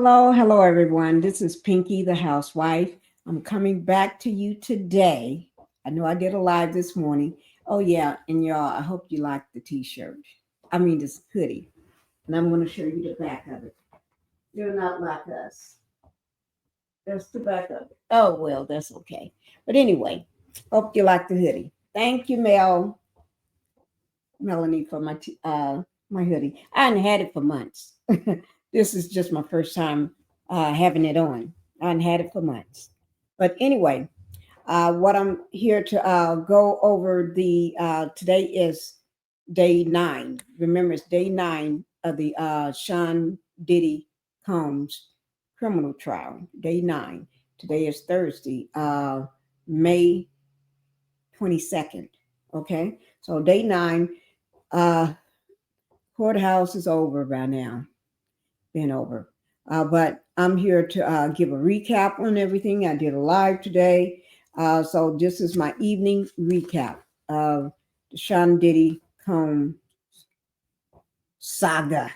Hello, everyone. This is Pinkie, the housewife. I'm coming back to you today. I know I did a live this morning. Oh, yeah. And y'all, I hope you like the t shirt. I mean, this hoodie. And I'm going to show you the back of it. They're not like us. That's the back of it. Oh, well, that's okay. But anyway, hope you like the hoodie. Thank you, Melanie, for my hoodie. I hadn't had it for months. This is just my first time having it on. I hadn't had it for months. But anyway, what I'm here to go over today is day 9. Remember, it's day 9 of the Sean Diddy Combs criminal trial. Day 9. Today is Thursday, May 22nd. Okay, so day 9. Courthouse is over by now. Been over. But I'm here to give a recap on everything. I did a live today. So this is my evening recap of the Sean Diddy Combs saga.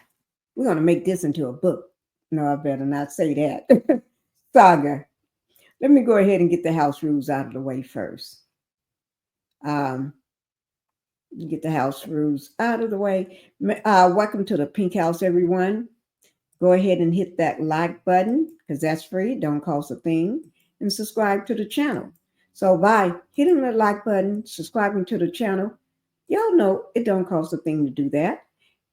We're going to make this into a book. No, I better not say that. Saga. Let me go ahead and get the house rules out of the way first. Get the house rules out of the way. Welcome to the Pink House, everyone. Go ahead and hit that like button because that's free. Don't cost a thing. And subscribe to the channel. So by hitting the like button, subscribing to the channel, y'all know it don't cost a thing to do that.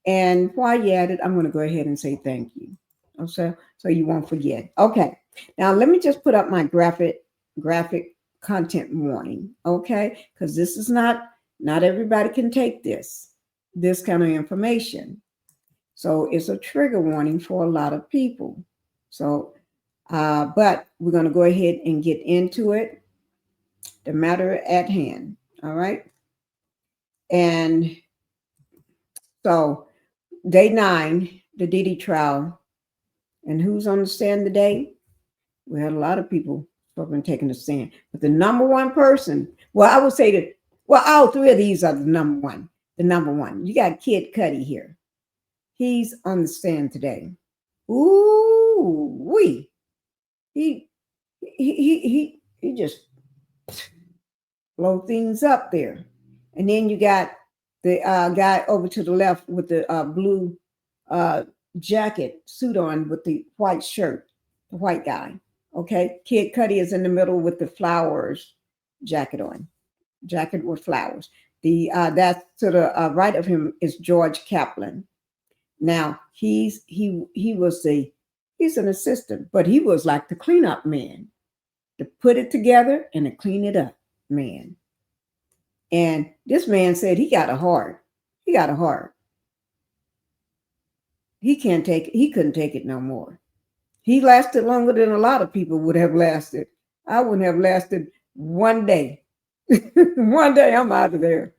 And while you're at it, I'm going to go ahead and say thank you. Okay, so you won't forget. Okay, now let me just put up my graphic content warning. Okay, because this is not everybody can take this kind of information. So it's a trigger warning for a lot of people. So, but we're going to go ahead and get into it. The matter at hand. All right. And so day 9, the Diddy Trial. And who's on the stand today? We had a lot of people who have been taking the stand. But the number one person, well, I would say that, well, all 3 of these are the number one. The number one. You got Kid Cudi here. He's on the stand today. Ooh, wee. He just blow things up there. And then you got the guy over to the left with the blue jacket, suit on with the white shirt, the white guy. Okay. Kid Cudi is in the middle with the flowers jacket on, jacket with flowers. That's to the right of him is George Kaplan. Now he's an assistant, but he was like the cleanup man, to put it together and to clean it up man. And this man said he got a heart. He got a heart. He couldn't take it no more. He lasted longer than a lot of people would have lasted. I wouldn't have lasted one day. One day I'm out of there.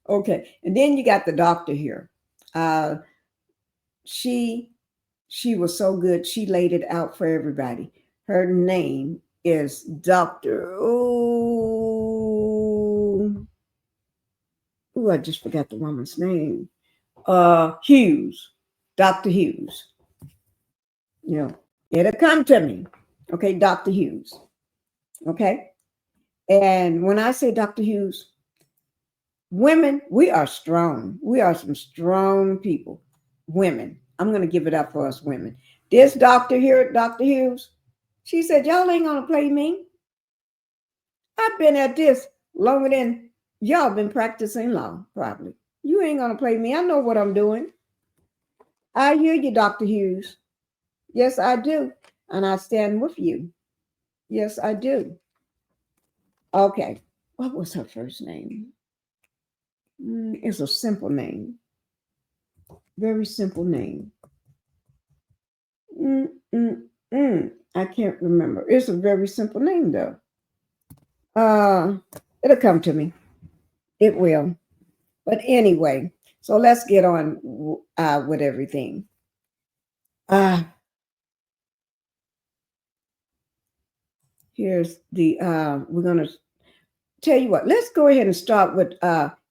Okay. And then you got the doctor here. She was so good. She laid it out for everybody. Her name is Dr. I just forgot the woman's name. Hughes. Dr. Hughes. You know, it'll come to me. Okay, Dr. Hughes. Okay. And when I say Dr. Hughes, women, we are strong. We are some strong people. Women. I'm going to give it up for us women. This doctor here, Dr. Hughes, she said, y'all ain't going to play me. I've been at this longer than y'all been practicing law, probably. You ain't going to play me. I know what I'm doing. I hear you, Dr. Hughes. Yes, I do. And I stand with you. Yes, I do. Okay. What was her first name? It's a simple name. Very simple name. I can't remember. It's a very simple name, though. It'll come to me. It will. But anyway, so let's get on with everything. Here's the, we're going to tell you what. Let's go ahead and start with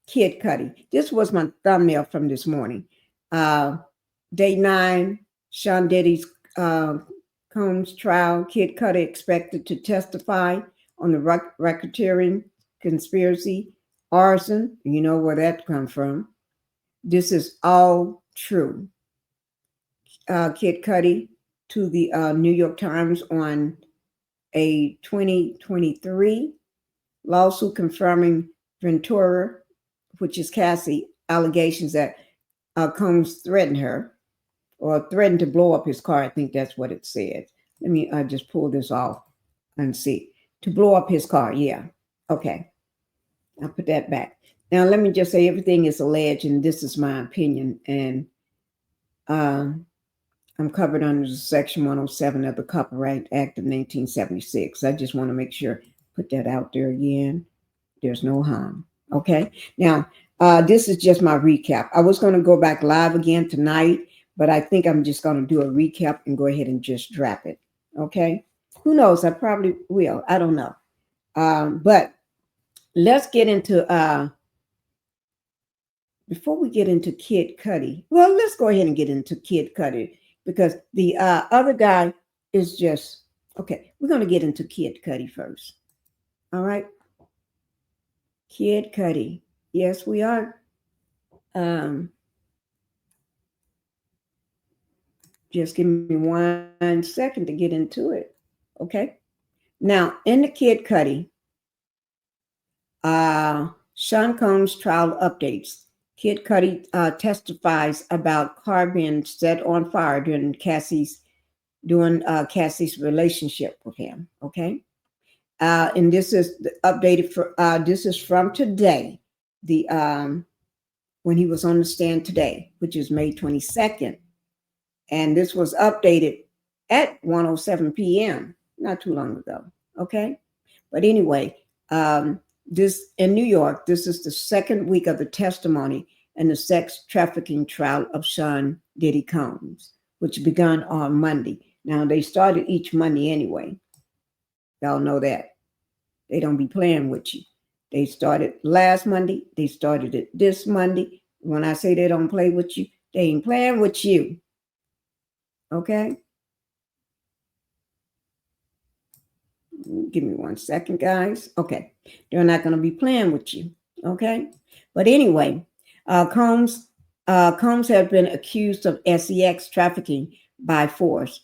Kid Cudi. This was my thumbnail from this morning. Day 9, Sean Diddy's Combs trial, Kid Cudi expected to testify on the racketeering, conspiracy, arson. You know where that comes from. This is all true. Kid Cudi to the New York Times on a 2023 lawsuit confirming Ventura, which is Cassie, allegations that Combs threatened her or threatened to blow up his car. I think that's what it said. Let me just pull this off and see. To blow up his car, yeah. Okay. I'll put that back. Now, let me just say everything is alleged, and this is my opinion. And I'm covered under Section 107 of the Copyright Act of 1976. I just want to make sure, put that out there again. There's no harm. Okay. Now, this is just my recap. I was going to go back live again tonight, but I think I'm just going to do a recap and go ahead and just drop it. Okay. Who knows? I probably will. I don't know. But let's get into, before we get into Kid Cudi, well, let's go ahead and get into Kid Cudi because the other guy is just, okay, we're going to get into Kid Cudi first. All right. Kid Cudi. Yes, we are. Just give me 1 second to get into it. Okay. Now, in the Kid Cudi, Sean Combs trial updates. Kid Cudi testifies about car being set on fire during Cassie's relationship with him. Okay. And this is updated for this is from today, the when he was on the stand today, which is May 22nd. And this was updated at 1:07 p.m. not too long ago. Okay. But anyway, this in New York, this is the second week of the testimony in the sex trafficking trial of Sean Diddy Combs, which began on Monday. Now they started each Monday anyway. Y'all know that. They don't be playing with you. They started last Monday. They started it this Monday. When I say they don't play with you, they ain't playing with you. Okay? Give me 1 second, guys. Okay. They're not going to be playing with you. Okay? But anyway, Combs have been accused of sex trafficking by force,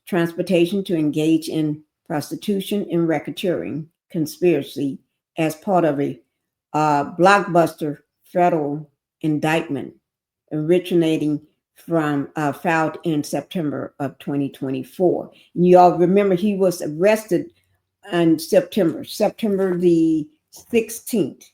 transportation to engage in prostitution and racketeering conspiracy as part of a blockbuster federal indictment originating from filed in September of 2024. And you all remember he was arrested on September the 16th.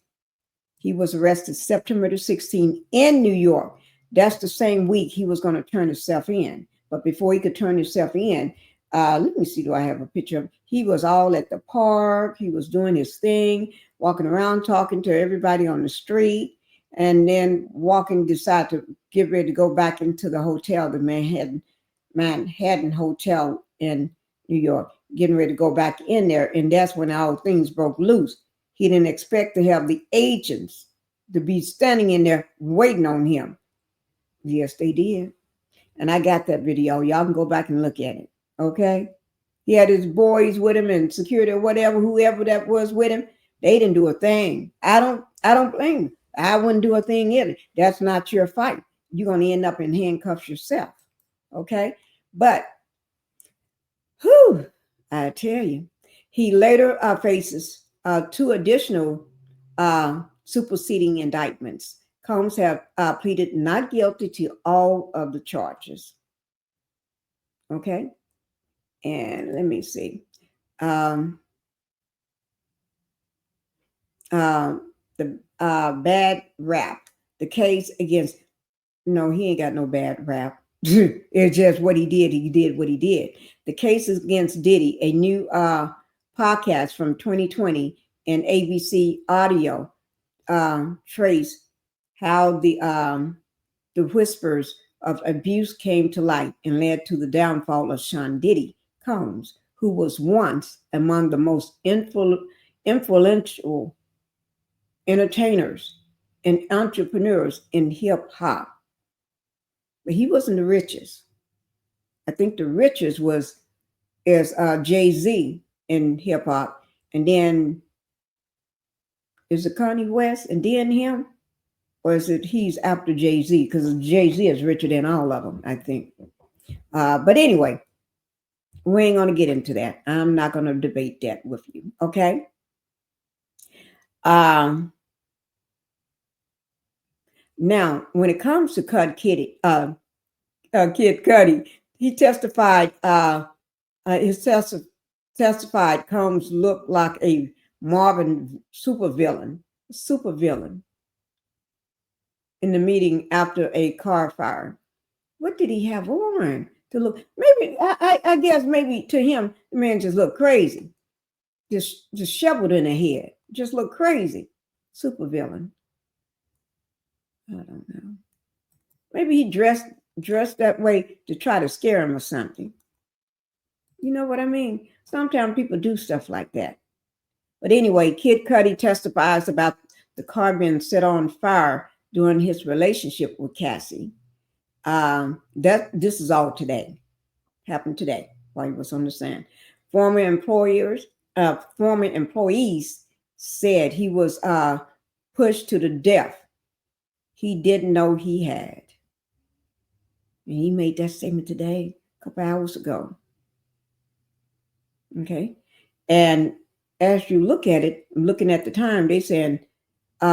He was arrested September the 16th in New York. That's the same week he was going to turn himself in. But before he could turn himself in, let me see, do I have a picture of him? He was all at the park. He was doing his thing, walking around, talking to everybody on the street, and then decide to get ready to go back into the hotel, the Manhattan Hotel in New York, getting ready to go back in there. And that's when all things broke loose. He didn't expect to have the agents to be standing in there waiting on him. Yes, they did. And I got that video. Y'all can go back and look at it. Okay. He had his boys with him and security or whatever, whoever that was with him. They didn't do a thing. I don't blame them. I wouldn't do a thing either. That's not your fight. You're going to end up in handcuffs yourself. Okay. But, I tell you, he later faces 2 additional superseding indictments. Combs have pleaded not guilty to all of the charges. Okay. And let me see. The bad rap. The case against, no, he ain't got no bad rap. It's just what he did. He did what he did. The case is against Diddy, a new podcast from 2020 and ABC Audio trace how the whispers of abuse came to light and led to the downfall of Sean Diddy Combs, who was once among the most influential entertainers and entrepreneurs in hip hop. But he wasn't the richest. I think the richest was is Jay-Z in hip hop, and then is it Kanye West, and then him, or is it he's after Jay-Z? Because Jay-Z is richer than all of them, I think. But anyway, we ain't gonna get into that. I'm not gonna debate that with you. Okay. Now, when it comes to Kid Cudi, he testified. Testified Combs looked like a Marvin supervillain in the meeting after a car fire. What did he have on to look? Maybe I guess maybe to him the man just looked crazy, just disheveled in the head, just looked crazy, supervillain. I don't know. Maybe he dressed that way to try to scare him or something. You know what I mean? Sometimes people do stuff like that. But anyway, Kid Cudi testifies about the car being set on fire during his relationship with Cassie. This is all today. Happened today while he was on the stand. Former employees said he was pushed to the death he didn't know he had. And he made that statement today, a couple hours ago. Okay. And as you look at it, looking at the time, they said 2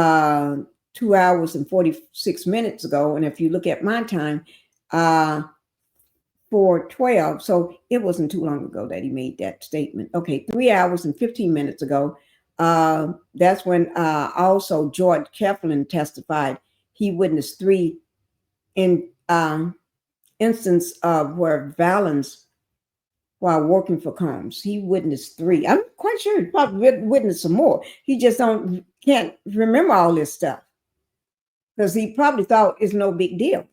hours and 46 minutes ago. And if you look at my time, 4:12. So it wasn't too long ago that he made that statement. Okay, 3 hours and 15 minutes ago. That's when also George Kaplan testified. He witnessed 3 instances of where violence while working for Combs. He witnessed 3. I'm quite sure he probably witnessed some more. He just can't remember all this stuff because he probably thought it's no big deal.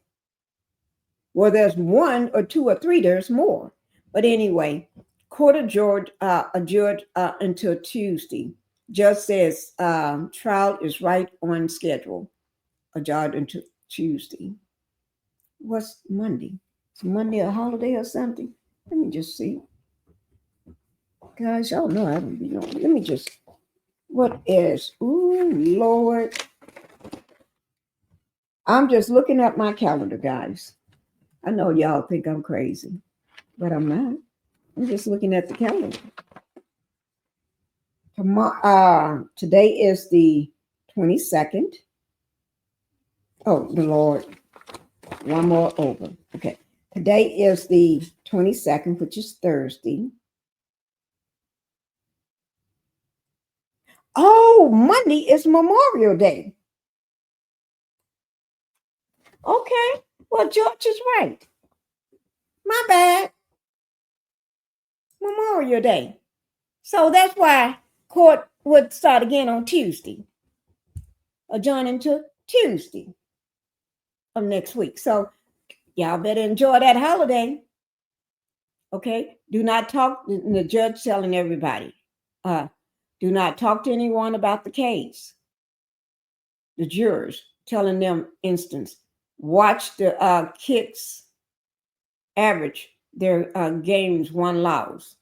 Well, there's 1 or 2 or 3. There's more. But anyway, court adjourned until Tuesday. Judge says trial is right on schedule. Adjourned until Tuesday. What's Monday? Is Monday a holiday or something? Let me just see. Guys, y'all know I don't be knowing. Let me just. What is? Ooh, Lord. I'm just looking at my calendar, guys. I know y'all think I'm crazy, but I'm not. I'm just looking at the calendar. Today is the 22nd. Oh, the Lord. One more over. Okay. Today is the 22nd, which is Thursday. Oh, Monday is Memorial Day. Okay. Well, George is right. My bad. Memorial Day. So that's why court would start again on Tuesday. Adjourning to Tuesday of next week. So y'all better enjoy that holiday. Okay. Do not talk. The judge telling everybody. Do not talk to anyone about the case. The jurors telling them instance. Watch the kicks average their games 1 loss.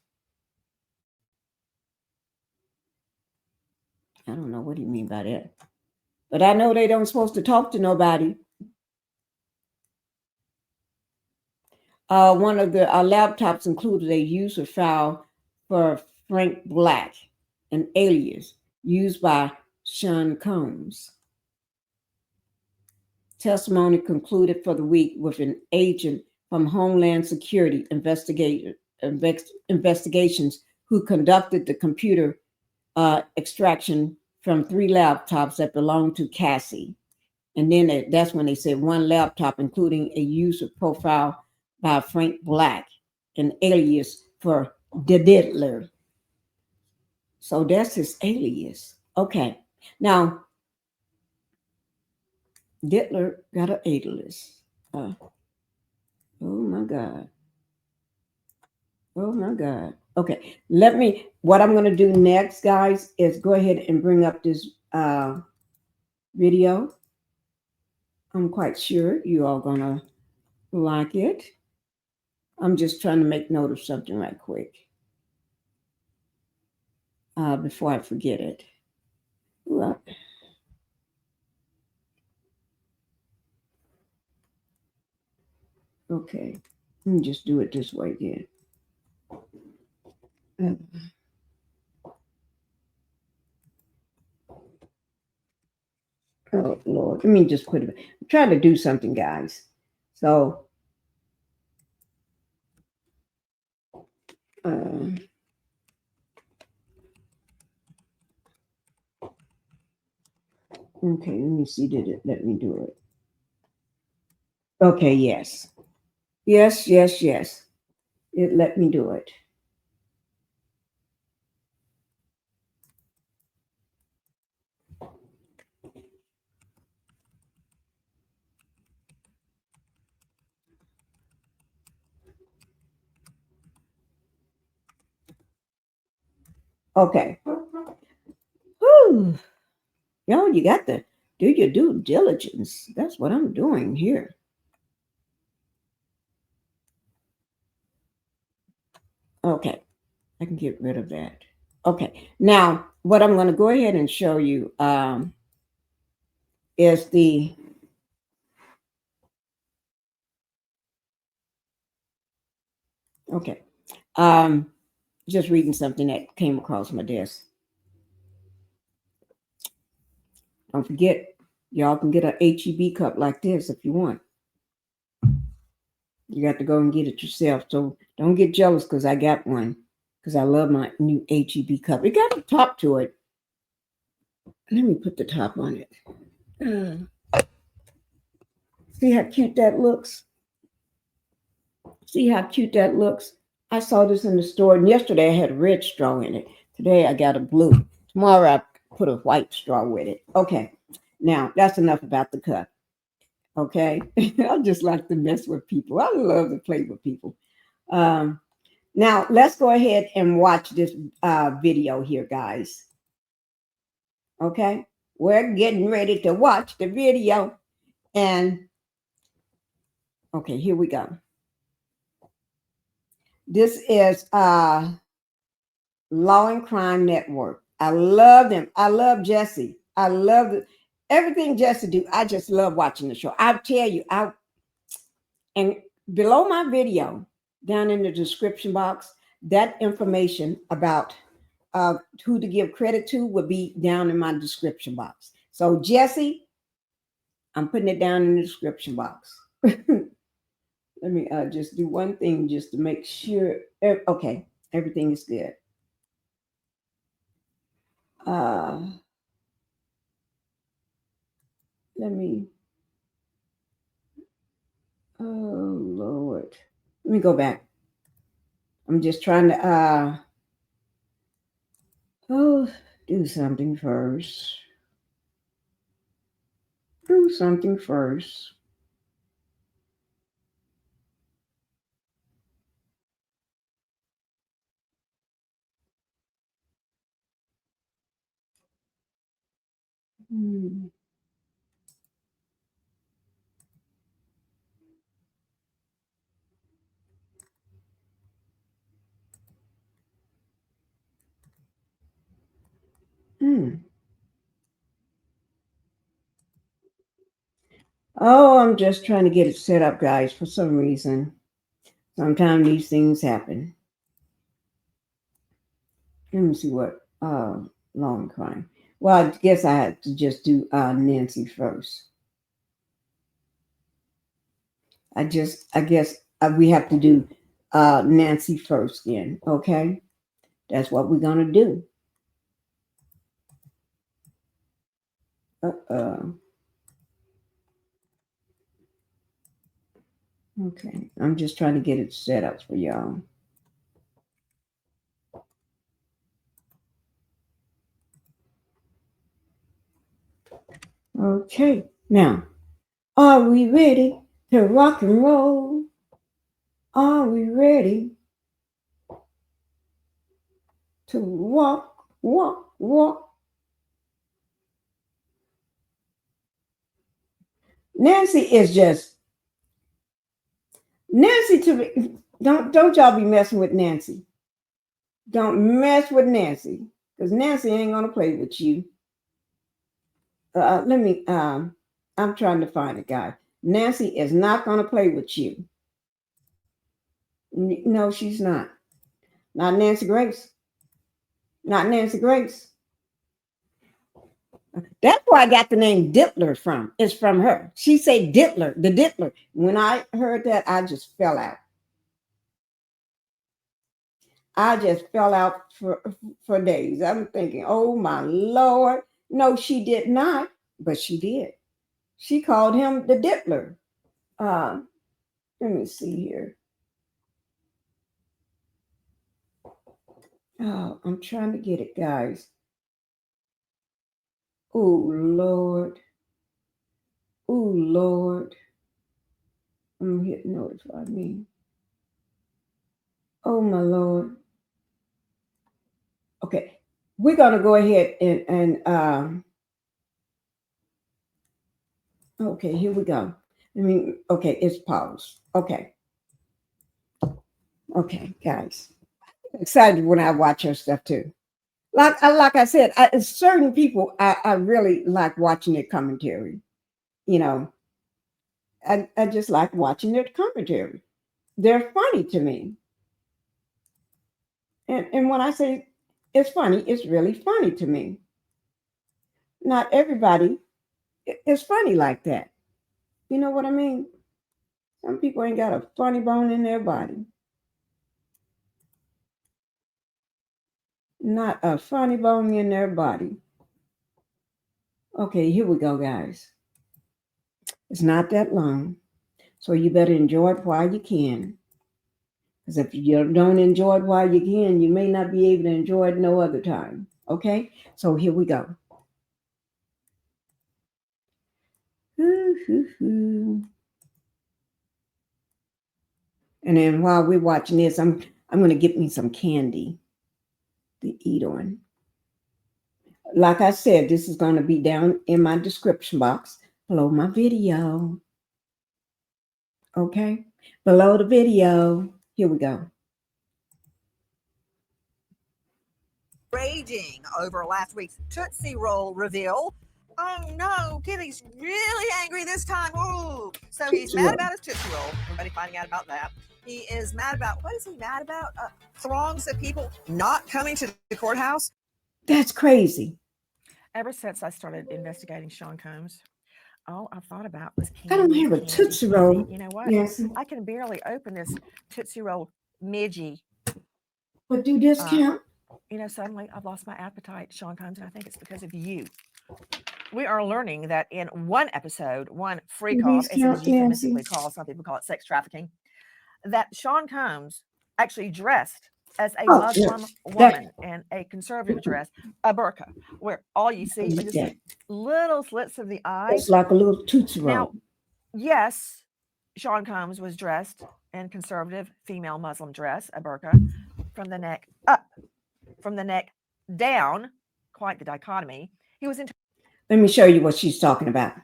I don't know what do you mean by that. But I know they don't supposed to talk to nobody. One of the laptops included a user file for Frank Black, an alias used by Sean Combs. Testimony concluded for the week with an agent from Homeland Security investigations who conducted the computer extraction from 3 laptops that belonged to Cassie. And then that's when they said 1 laptop, including a user profile by Frank Black, an alias for the Diddler. So that's his alias. Okay. Now, Diddler got an alias. Oh my God. Oh my God. Okay. What I'm going to do next, guys, is go ahead and bring up this video. I'm quite sure you all going to like it. I'm just trying to make note of something right quick. before I forget it. Well, okay, let me just do it this way again. Oh Lord, let me just put it. I'm trying to do something, guys. So, okay, let me see. Did it let me do it? Okay, yes, yes, yes, yes. It let me do it. Okay. Whew. Yo, you got to do your due diligence. That's what I'm doing here. Okay, I can get rid of that. Okay, now what I'm going to go ahead and show you is the, okay, um, just reading something that came across my desk. Don't forget, y'all can get a HEB cup like this if you want. You got to go and get it yourself. So don't get jealous because I got one, because I love my new HEB cup. It got a top to it. Let me put the top on it. See how cute that looks? See how cute that looks? I saw this in the store, and yesterday I had a red straw in it. Today I got a blue. Tomorrow I put a white straw with it. Okay, now that's enough about the cup. Okay, I just like to mess with people. I love to play with people. Um, Now let's go ahead and watch this video here, guys. Okay, we're getting ready to watch the video, and okay, here we go. This is Law and Crime Network. I love them. I love Jesse. I love everything Jesse do. I just love watching the show. I'll tell you, and below my video, down in the description box, that information about who to give credit to will be down in my description box. So Jesse, I'm putting it down in the description box. Let me just do one thing just to make sure. Okay, everything is good. Let me. Oh Lord. Let me go back. I'm just trying to do something first. Do something first. Hmm. Hmm. Oh, I'm just trying to get it set up, guys, for some reason. Sometimes these things happen. Let me see what long crime. Well, I guess I had to just do Nancy first. I guess we have to do Nancy first then. Okay, that's what we're gonna do. Okay, I'm just trying to get it set up for y'all. Okay, now, are we ready to rock and roll? Are we ready to walk, walk, walk? Nancy is just Nancy to me. Don't y'all be messing with Nancy. Don't mess with Nancy. because Nancy ain't gonna play with you. I'm trying to find a guy. Nancy is not gonna play with you. No, she's not. Not Nancy Grace. Not Nancy Grace. That's where I got the name Diddler from. It's from her. She said Diddler, the Diddler. When I heard that, I just fell out. I just fell out for days. I'm thinking, oh my Lord. No, she did not, but she did. She called him the Diddler. Let me see here. Oh, I'm trying to get it, guys. Oh, Lord. Oh, Lord. I'm hit notify me. Oh, my Lord. Okay. We're going to go ahead and okay, here we go. Okay, it's paused. Okay. Okay, guys. I'm excited when I watch her stuff too. Like I said, certain people I really like watching their commentary. You know, I just like watching their commentary. They're funny to me. And when I say it's funny, it's really funny to me. Not everybody is funny like that. You know what I mean? Some people ain't got a funny bone in their body. Not a funny bone in their body. Okay, here we go, guys. It's not that long, so you better enjoy it while you can. Because if you don't enjoy it while you can, you may not be able to enjoy it no other time. Okay, so here we go. And then while we're watching this, I'm going to get me some candy to eat on. Like I said, this is going to be down in my description box below my video. Okay, below the video. Here we go. Raging over last week's Tootsie Roll reveal. Oh no, Kitty's really angry this time. Ooh. So he's mad about his Tootsie Roll. Everybody finding out about that. He is mad about, what is he mad about? Throngs of people not coming to the courthouse. That's crazy. Ever since I started investigating Sean Combs, all I've thought about was candy. I don't have a Tootsie Roll. You know what? Yes. I can barely open this Tootsie Roll midgie. But do this count? You know, suddenly I've lost my appetite, Sean Combs, and I think it's because of you. We are learning that in one episode, one freak off, as it is euphemistically called, some people call it sex trafficking, that Sean Combs actually dressed as a Muslim woman and a conservative dress, a burqa, where all you see are just little slits of the eye. It's like a little Tootsie Roll. Now, yes, Sean Combs was dressed in conservative female Muslim dress, a burqa, from the neck up, from the neck down. Quite the dichotomy. He was into. Let me show you what she's talking about.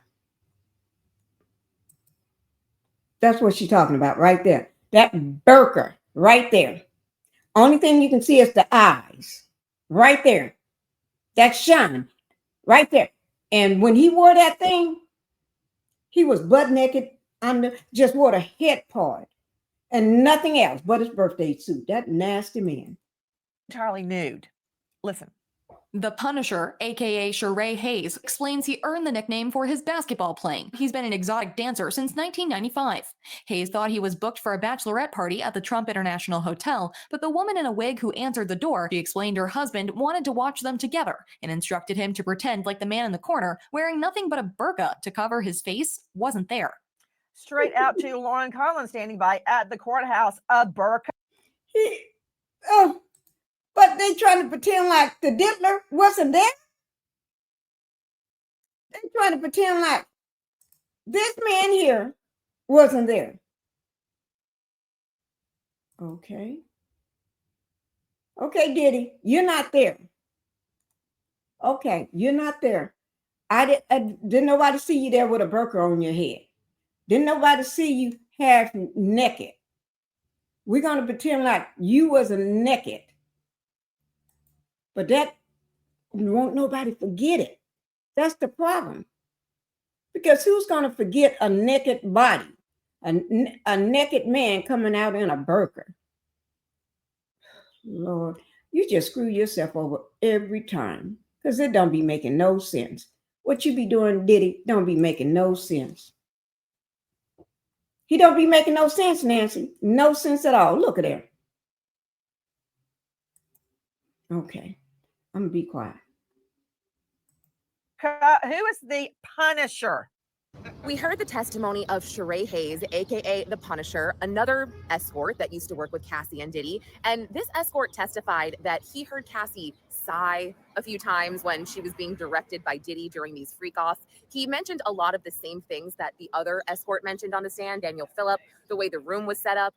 That's what she's talking about right there. That burqa right there. Only thing you can see is the eyes right there. That shine right there. And when he wore that thing, he was butt naked under, just wore a head part and nothing else but his birthday suit. That nasty man. Entirely nude. Listen. The Punisher, aka Sheree Hayes, explains he earned the nickname for his basketball playing. He's been an exotic dancer since 1995. Hayes thought he was booked for a bachelorette party at the Trump International Hotel, but the woman in a wig who answered the door, she explained her husband wanted to watch them together and instructed him to pretend like the man in the corner, wearing nothing but a burqa to cover his face, wasn't there. Straight out to Lauren Collins standing by at the courthouse, a burqa. But they trying to pretend like the Diddler wasn't there. They trying to pretend like this man here wasn't there. Okay. Okay, Diddy, you're not there. Okay, you're not there. I didn't nobody see you there with a burqa on your head. Didn't nobody see you half naked. We're going to pretend like you wasn't naked. But that won't nobody forget it. That's the problem. Because who's going to forget a naked body, a naked man coming out in a burqa? Lord, you just screw yourself over every time because it don't be making no sense. What you be doing, Diddy, don't be making no sense. He don't be making no sense, Nancy. No sense at all. Look at him. Okay, I'm going to be quiet. Who is the Punisher? We heard the testimony of Sheree Hayes, aka the Punisher, another escort that used to work with Cassie and Diddy. And this escort testified that he heard Cassie sigh a few times when she was being directed by Diddy during these freak-offs. He mentioned a lot of the same things that the other escort mentioned on the stand, Daniel Phillip, the way the room was set up.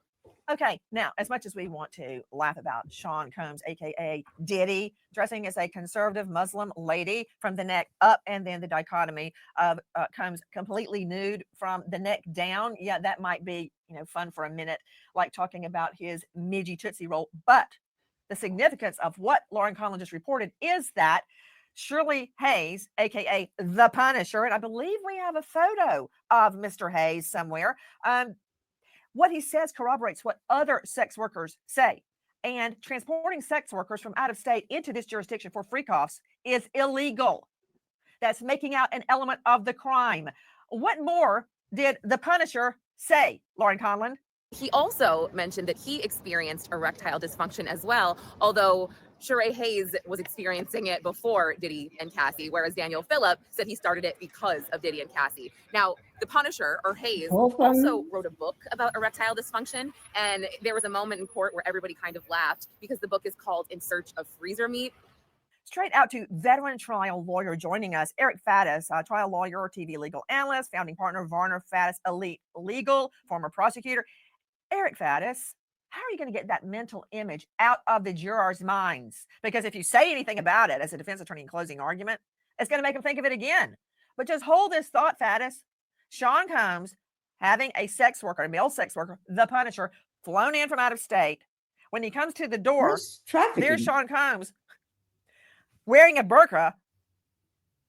Okay, now, as much as we want to laugh about Sean Combs, aka Diddy, dressing as a conservative Muslim lady from the neck up, and then the dichotomy of Combs completely nude from the neck down, yeah, that might be, fun for a minute, like talking about his midgy Tootsie Roll. But the significance of what Lauren Conlon just reported is that Shirley Hayes, aka the Punisher, and I believe we have a photo of Mr. Hayes somewhere. What he says corroborates what other sex workers say. And transporting sex workers from out of state into this jurisdiction for freak-offs is illegal. That's making out an element of the crime. What more did the Punisher say, Lauren Conlon? He also mentioned that he experienced erectile dysfunction as well, although Sheree Hayes was experiencing it before Diddy and Cassie, whereas Daniel Phillip said he started it because of Diddy and Cassie. Now, the Punisher, or Hayes, also wrote a book about erectile dysfunction, and there was a moment in court where everybody kind of laughed because the book is called In Search of Freezer Meat. Straight out to veteran trial lawyer joining us, Eric Faddis, trial lawyer, TV legal analyst, founding partner of Varner Faddis Elite Legal, former prosecutor. Eric Faddis, how are you going to get that mental image out of the jurors' minds? Because if you say anything about it as a defense attorney in closing argument, it's going to make them think of it again. But just hold this thought, Faddis. Sean Combs having a sex worker, a male sex worker, the Punisher, flown in from out of state. When he comes to the door, there's Sean Combs wearing a burqa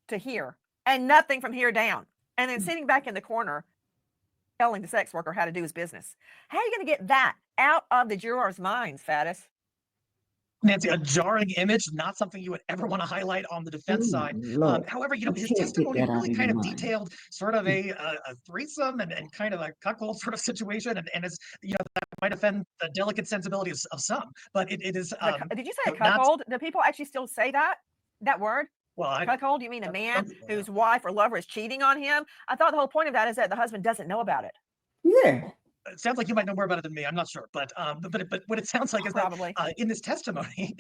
to here and nothing from here down. And then sitting back in the corner, telling the sex worker how to do his business. How are you going to get that out of the jurors' minds, Faddis? Nancy, a jarring image, not something you would ever want to highlight on the defense side. However, his testimony really kind of detailed sort of a threesome and kind of a cuckold sort of situation, and it's that might offend the delicate sensibilities of some, but it is. Did you say a cuckold? Do people actually still say that word? Well, cuckold? You mean a man whose wife or lover is cheating on him? I thought the whole point of that is that the husband doesn't know about it. Yeah. It sounds like you might know more about it than me. I'm not sure, but what it sounds like is probably that in this testimony,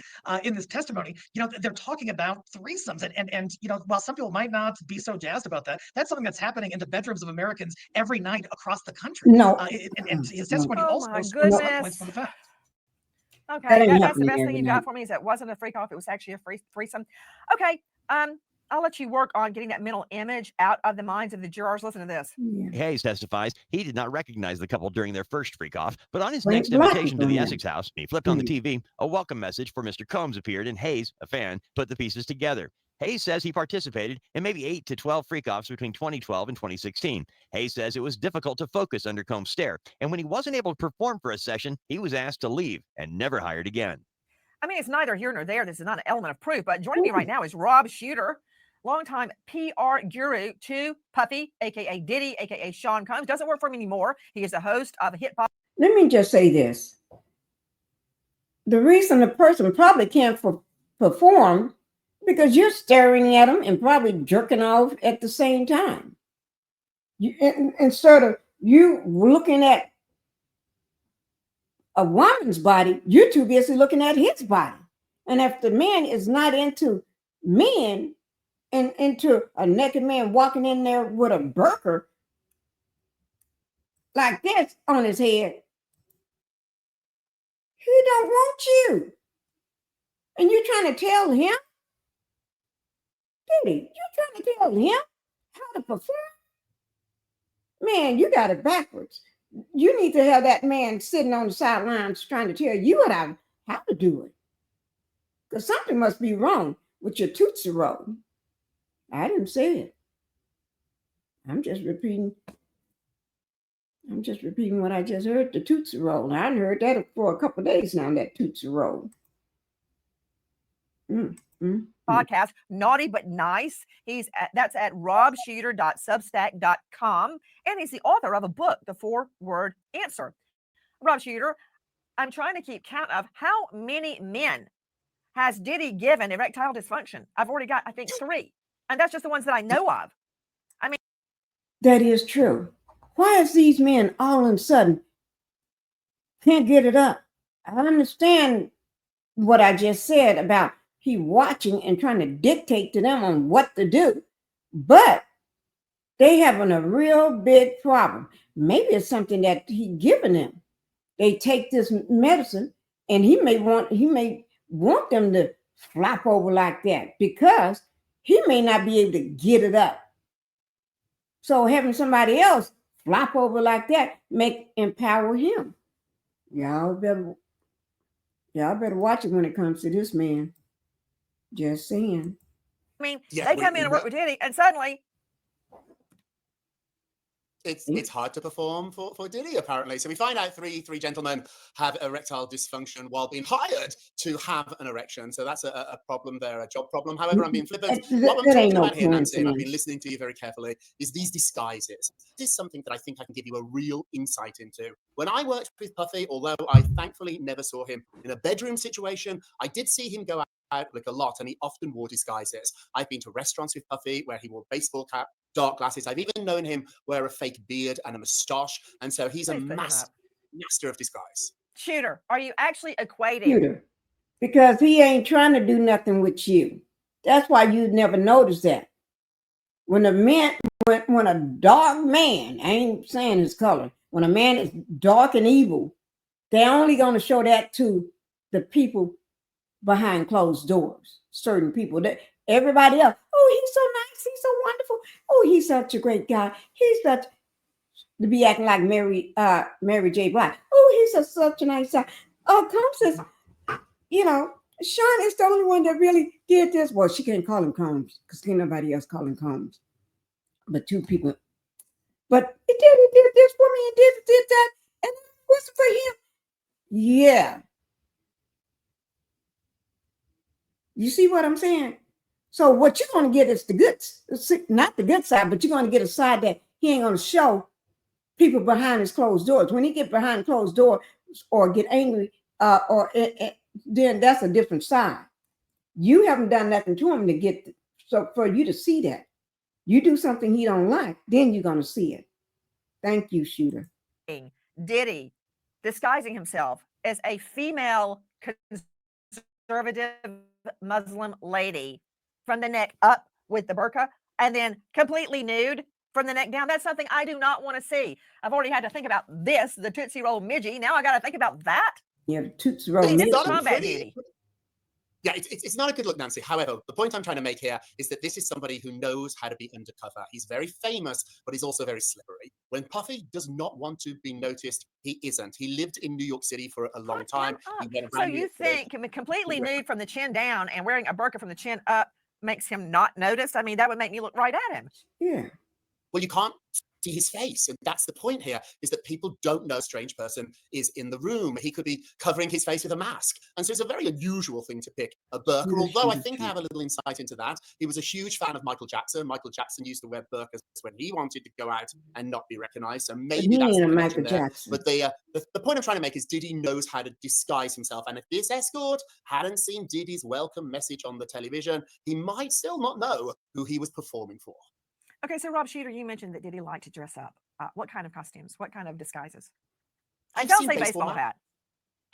they're talking about threesomes, and while some people might not be so jazzed about that, that's something that's happening in the bedrooms of Americans every night across the country. No, and his testimony also points for the fact. Okay, that's the best thing you got for me is it wasn't a freak off; it was actually a threesome. Okay, I'll let you work on getting that mental image out of the minds of the jurors. Listen to this. Yeah. Hayes testifies he did not recognize the couple during their first freak-off, but on his next invitation to the Essex house, he flipped on the TV, a welcome message for Mr. Combs appeared, and Hayes, a fan, put the pieces together. Hayes says he participated in maybe 8 to 12 freak-offs between 2012 and 2016. Hayes says it was difficult to focus under Combs' stare, and when he wasn't able to perform for a session, he was asked to leave and never hired again. I mean, it's neither here nor there. This is not an element of proof, but joining me right now is Rob Shooter, longtime PR guru to Puffy, a.k.a. Diddy, a.k.a. Sean Combs. Doesn't work for him anymore. He is the host of a hit pop. Let me just say this. The reason the person probably can't perform because you're staring at them and probably jerking off at the same time. Instead of you looking at a woman's body, you're too busy looking at his body. And if the man is not into men, and into a naked man walking in there with a burqa like this on his head, he don't want you. And you're trying to tell him, Diddy, you're trying to tell him how to perform? Man, you got it backwards. You need to have that man sitting on the sidelines trying to tell you how to do it. Because something must be wrong. with your Tootsie Roll. I didn't say it. I'm just repeating what I just heard, the Tootsie Roll. I hadn't heard that for a couple of days now, that Tootsie Roll. Podcast, Naughty But Nice. That's at robshooter.substack.com. And he's the author of a book, The 4-Word Answer. Rob Shooter, I'm trying to keep count of how many men has Diddy given erectile dysfunction. I've already got, I think, 3. And that's just the ones that I know of. I mean, that is true. Why is these men all of a sudden can't get it up? I understand what I just said about he watching and trying to dictate to them on what to do, but they having a real big problem. Maybe it's something that he given them. They take this medicine, and he may want them to flop over like that because he may not be able to get it up. So having somebody else flop over like that empower him. Y'all better watch it when it comes to this man. Just saying. I mean, they come in and work with Diddy, and suddenly it's hard to perform for Diddy, apparently. So we find out three gentlemen have erectile dysfunction while being hired to have an erection. So that's a problem there, a job problem. However, I'm being flippant. What I'm talking about here, Nancy, and I've been listening to you very carefully, is these disguises. This is something that I think I can give you a real insight into. When I worked with Puffy, although I thankfully never saw him in a bedroom situation, I did see him go out like a lot, and he often wore disguises. I've been to restaurants with Puffy where he wore baseball cap, dark glasses. I've even known him wear a fake beard and a moustache, and so he's a master of disguise. Shooter, are you actually equating? Shooter, because he ain't trying to do nothing with you. That's why you'd never notice that. When a dark man, I ain't saying his color, when a man is dark and evil, they're only going to show that to the people behind closed doors, certain people. That everybody else, oh, he's so nice, he's so wonderful, oh, he's such a great guy, he's such to be acting like Mary J. Blige. Oh, he's such a nice guy. Oh, Combs says, Sean is the only one that really did this. Well, she can't call him Combs because can't nobody else call him Combs. But 2 people. But he did this for me, and did that, and it wasn't for him. Yeah. You see what I'm saying? So what you're going to get is the goods, not the good side, but you're going to get a side that he ain't going to show people behind his closed doors. When he get behind closed doors or get angry, then that's a different side. You haven't done nothing to him so for you to see that. You do something he don't like, then you're going to see it. Thank you, Shooter. Diddy disguising himself as a female conservative Muslim lady from the neck up with the burqa and then completely nude from the neck down. That's something I do not want to see. I've already had to think about this, the Tootsie Roll midgie. Now I got to think about that. Yeah, the Tootsie Roll midgie. Yeah, it's not a good look, Nancy. However, the point I'm trying to make here is that this is somebody who knows how to be undercover. He's very famous, but he's also very slippery. When Puffy does not want to be noticed, he isn't. He lived in New York City for a long time. So you think completely nude from the chin down and wearing a burqa from the chin up makes him not noticed? I mean, that would make me look right at him. Yeah. Well, you can't see his face. And that's the point here, is that people don't know a strange person is in the room. He could be covering his face with a mask. And so it's a very unusual thing to pick a burqa, although I think I have a little insight into that. He was a huge fan of Michael Jackson. Michael Jackson used to wear burqas when he wanted to go out and not be recognized. So maybe that's Michael Jackson. But the point I'm trying to make is Diddy knows how to disguise himself. And if this escort hadn't seen Diddy's welcome message on the television, he might still not know who he was performing for. Okay, so Rob Shooter, you mentioned that Diddy liked to dress up. What kind of costumes? What kind of disguises? I don't say baseball hat.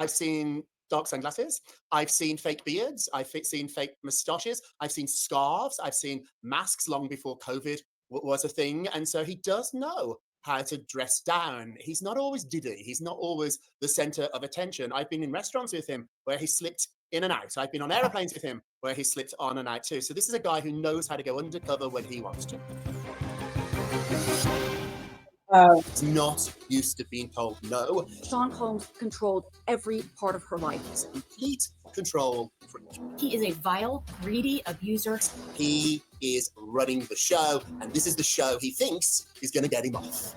I've seen dark sunglasses. I've seen fake beards. I've seen fake moustaches. I've seen scarves. I've seen masks long before COVID was a thing. And so he does know how to dress down. He's not always Diddy. He's not always the center of attention. I've been in restaurants with him where he slipped in and out. I've been on airplanes with him where he slipped on and out too. So this is a guy who knows how to go undercover when he wants to. It's not used to being told no. Sean Combs controlled every part of her life. He's a complete control freak. He is a vile, greedy abuser. He is running the show, and this is the show he thinks is going to get him off.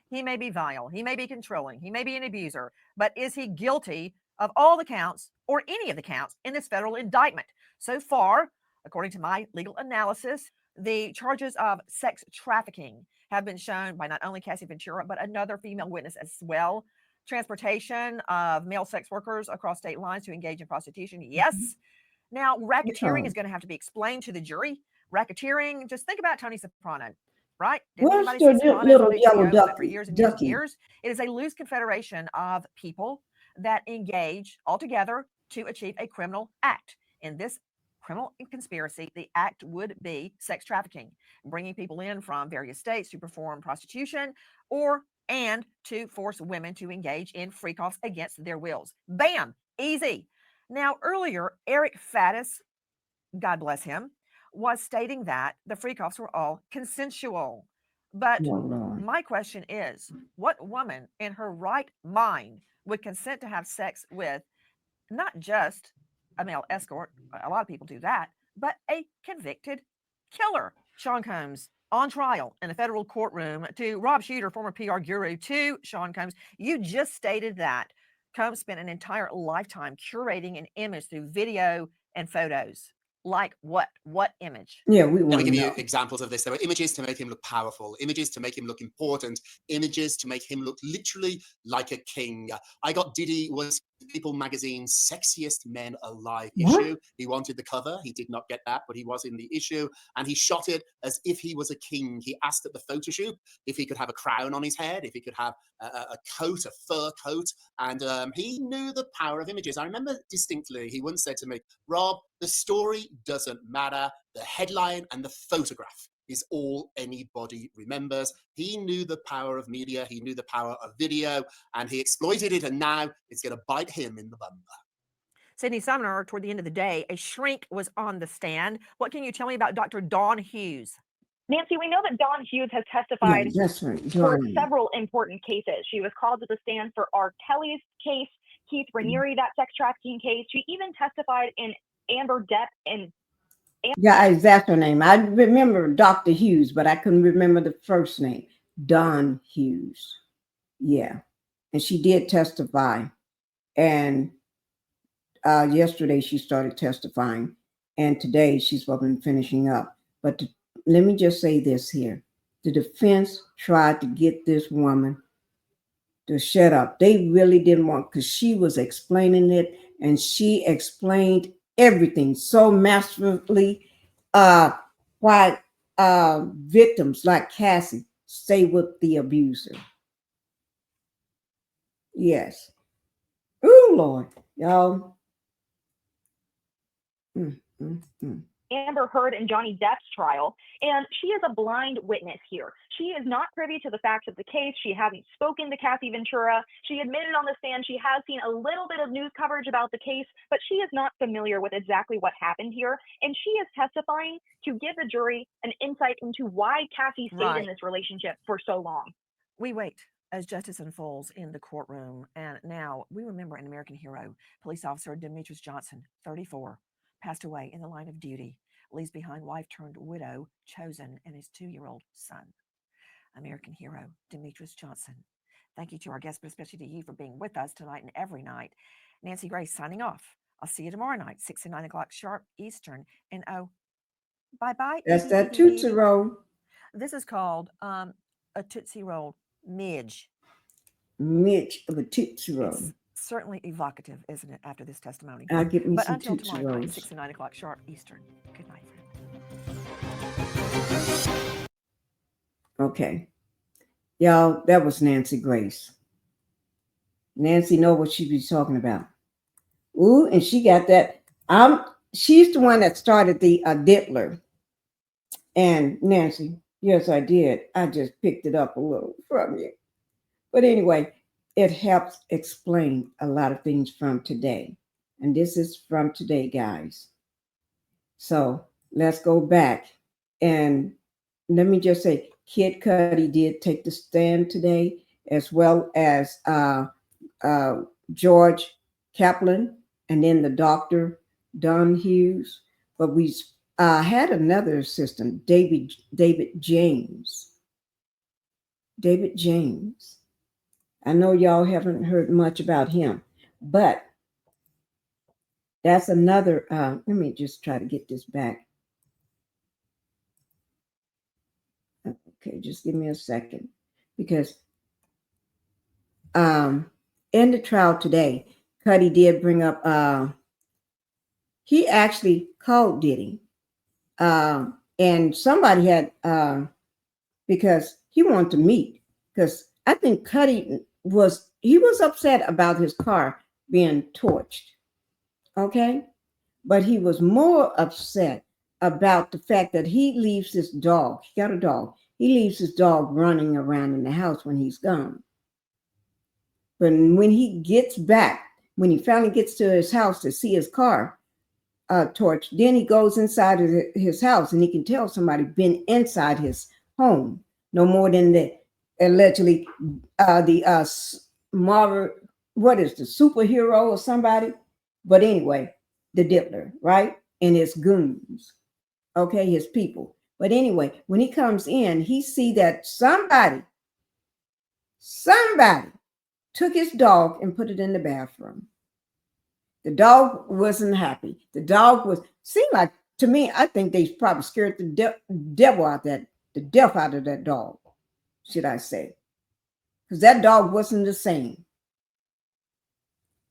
He may be vile, he may be controlling, he may be an abuser, but is he guilty of all the counts or any of the counts in this federal indictment? So far, according to my legal analysis, the charges of sex trafficking have been shown by not only Cassie Ventura, but another female witness as well. Transportation of male sex workers across state lines to engage in prostitution. Yes. Now, racketeering is going to have to be explained to the jury. Racketeering, just think about Tony Soprano, right? Where's the little yellow duck? For years and years and years. It is a loose confederation of people that engage all together to achieve a criminal act. In this criminal conspiracy, the act would be sex trafficking, bringing people in from various states to perform prostitution and to force women to engage in freak-offs against their wills. Bam! Easy. Now, earlier, Eric Faddis, God bless him, was stating that the freak-offs were all consensual. But my question is, what woman in her right mind would consent to have sex with not just a male escort, a lot of people do that, but a convicted killer? Sean Combs on trial in a federal courtroom. To Rob Shooter, former PR guru, to Sean Combs, you just stated that Combs spent an entire lifetime curating an image through video and photos. Like what? What image? Yeah, we Let want me to give know. you examples of this. There were images to make him look powerful, images to make him look important, images to make him look literally like a king. I Got Diddy was People Magazine's Sexiest Men Alive issue. He wanted the cover. He did not get that, but he was in the issue. And he shot it as if he was a king. He asked at the photo shoot if he could have a crown on his head, if he could have a coat, a fur coat. And he knew the power of images. I remember distinctly, he once said to me, Rob, the story doesn't matter. The headline and the photograph is all anybody remembers. He knew the power of media. He knew the power of video, and he exploited it. And now it's going to bite him in the bum. Sydney Sumner, toward the end of the day, a shrink was on the stand. What can you tell me about Dr. Dawn Hughes? Nancy, we know that Dawn Hughes has testified for Dawn. several important cases. She was called to the stand for R. Kelly's case, Keith Raniere, that sex trafficking case. She even testified in Amber Depp and Yeah, that's her name. I remember Dr. Hughes, but I couldn't remember the first name. Dawn Hughes. Yeah. And she did testify. And yesterday she started testifying. And today she's probably finishing up. But let me just say this here. The defense tried to get this woman to shut up. They really didn't want, because she was explaining it, and she explained everything so masterfully. Why victims like Cassie stay with the abuser. Yes. Oh Lord, y'all. Amber Heard and Johnny Depp's trial, and she is a blind witness here. She is not privy to the facts of the case. She hasn't spoken to Cassie Ventura. She admitted on the stand she has seen a little bit of news coverage about the case, but she is not familiar with exactly what happened here. And she is testifying to give the jury an insight into why Cassie stayed in this relationship for so long. We wait as justice unfolds in the courtroom. And now we remember an American hero, police officer Demetrius Johnson, 34. Passed away in the line of duty, leaves behind wife turned widow, chosen, and his 2-year-old son. American hero, Demetrius Johnson. Thank you to our guests, but especially to you for being with us tonight and every night. Nancy Grace signing off. I'll see you tomorrow night, 6 and 9 o'clock sharp Eastern. And oh, bye-bye. That's that Tootsie Roll. This is called a Tootsie Roll midge. Midge of a Tootsie Roll. It's certainly evocative, isn't it, after this testimony? I'll get me but some until Tootsie tomorrow night, Rolls. 6 and 9 o'clock sharp Eastern. Good night, friends. Okay. Y'all, that was Nancy Grace. Nancy know what she be talking about. Ooh, and she got that. She's the one that started the Diddler. And Nancy, yes, I did. I just picked it up a little from you. But anyway, it helps explain a lot of things from today. And this is from today, guys. So let's go back. And let me just say, Kid Cudi did take the stand today, as well as George Kaplan, and then the doctor, Don Hughes. But we had another assistant, David James. David James. I know y'all haven't heard much about him, but that's another. Let me just try to get this back. Okay, just give me a second, because in the trial today, Cudi did bring up. He actually called Diddy, and somebody had because he wanted to meet. Because I think Cudi was upset about his car being torched. Okay, but he was more upset about the fact that he leaves his dog. He got a dog. He leaves his dog running around in the house when he's gone. But when he gets back, when he finally gets to his house to see his car torched, then he goes inside of his house, and he can tell somebody been inside his home. No more than the allegedly Marvel, what is the superhero or somebody? But anyway, the Diddler, right? And his goons, okay, his people. But anyway, when he comes in, he see that somebody took his dog and put it in the bathroom. The dog wasn't happy. The dog seemed like, to me, I think they probably scared the devil out the death out of that dog, should I say. Because that dog wasn't the same.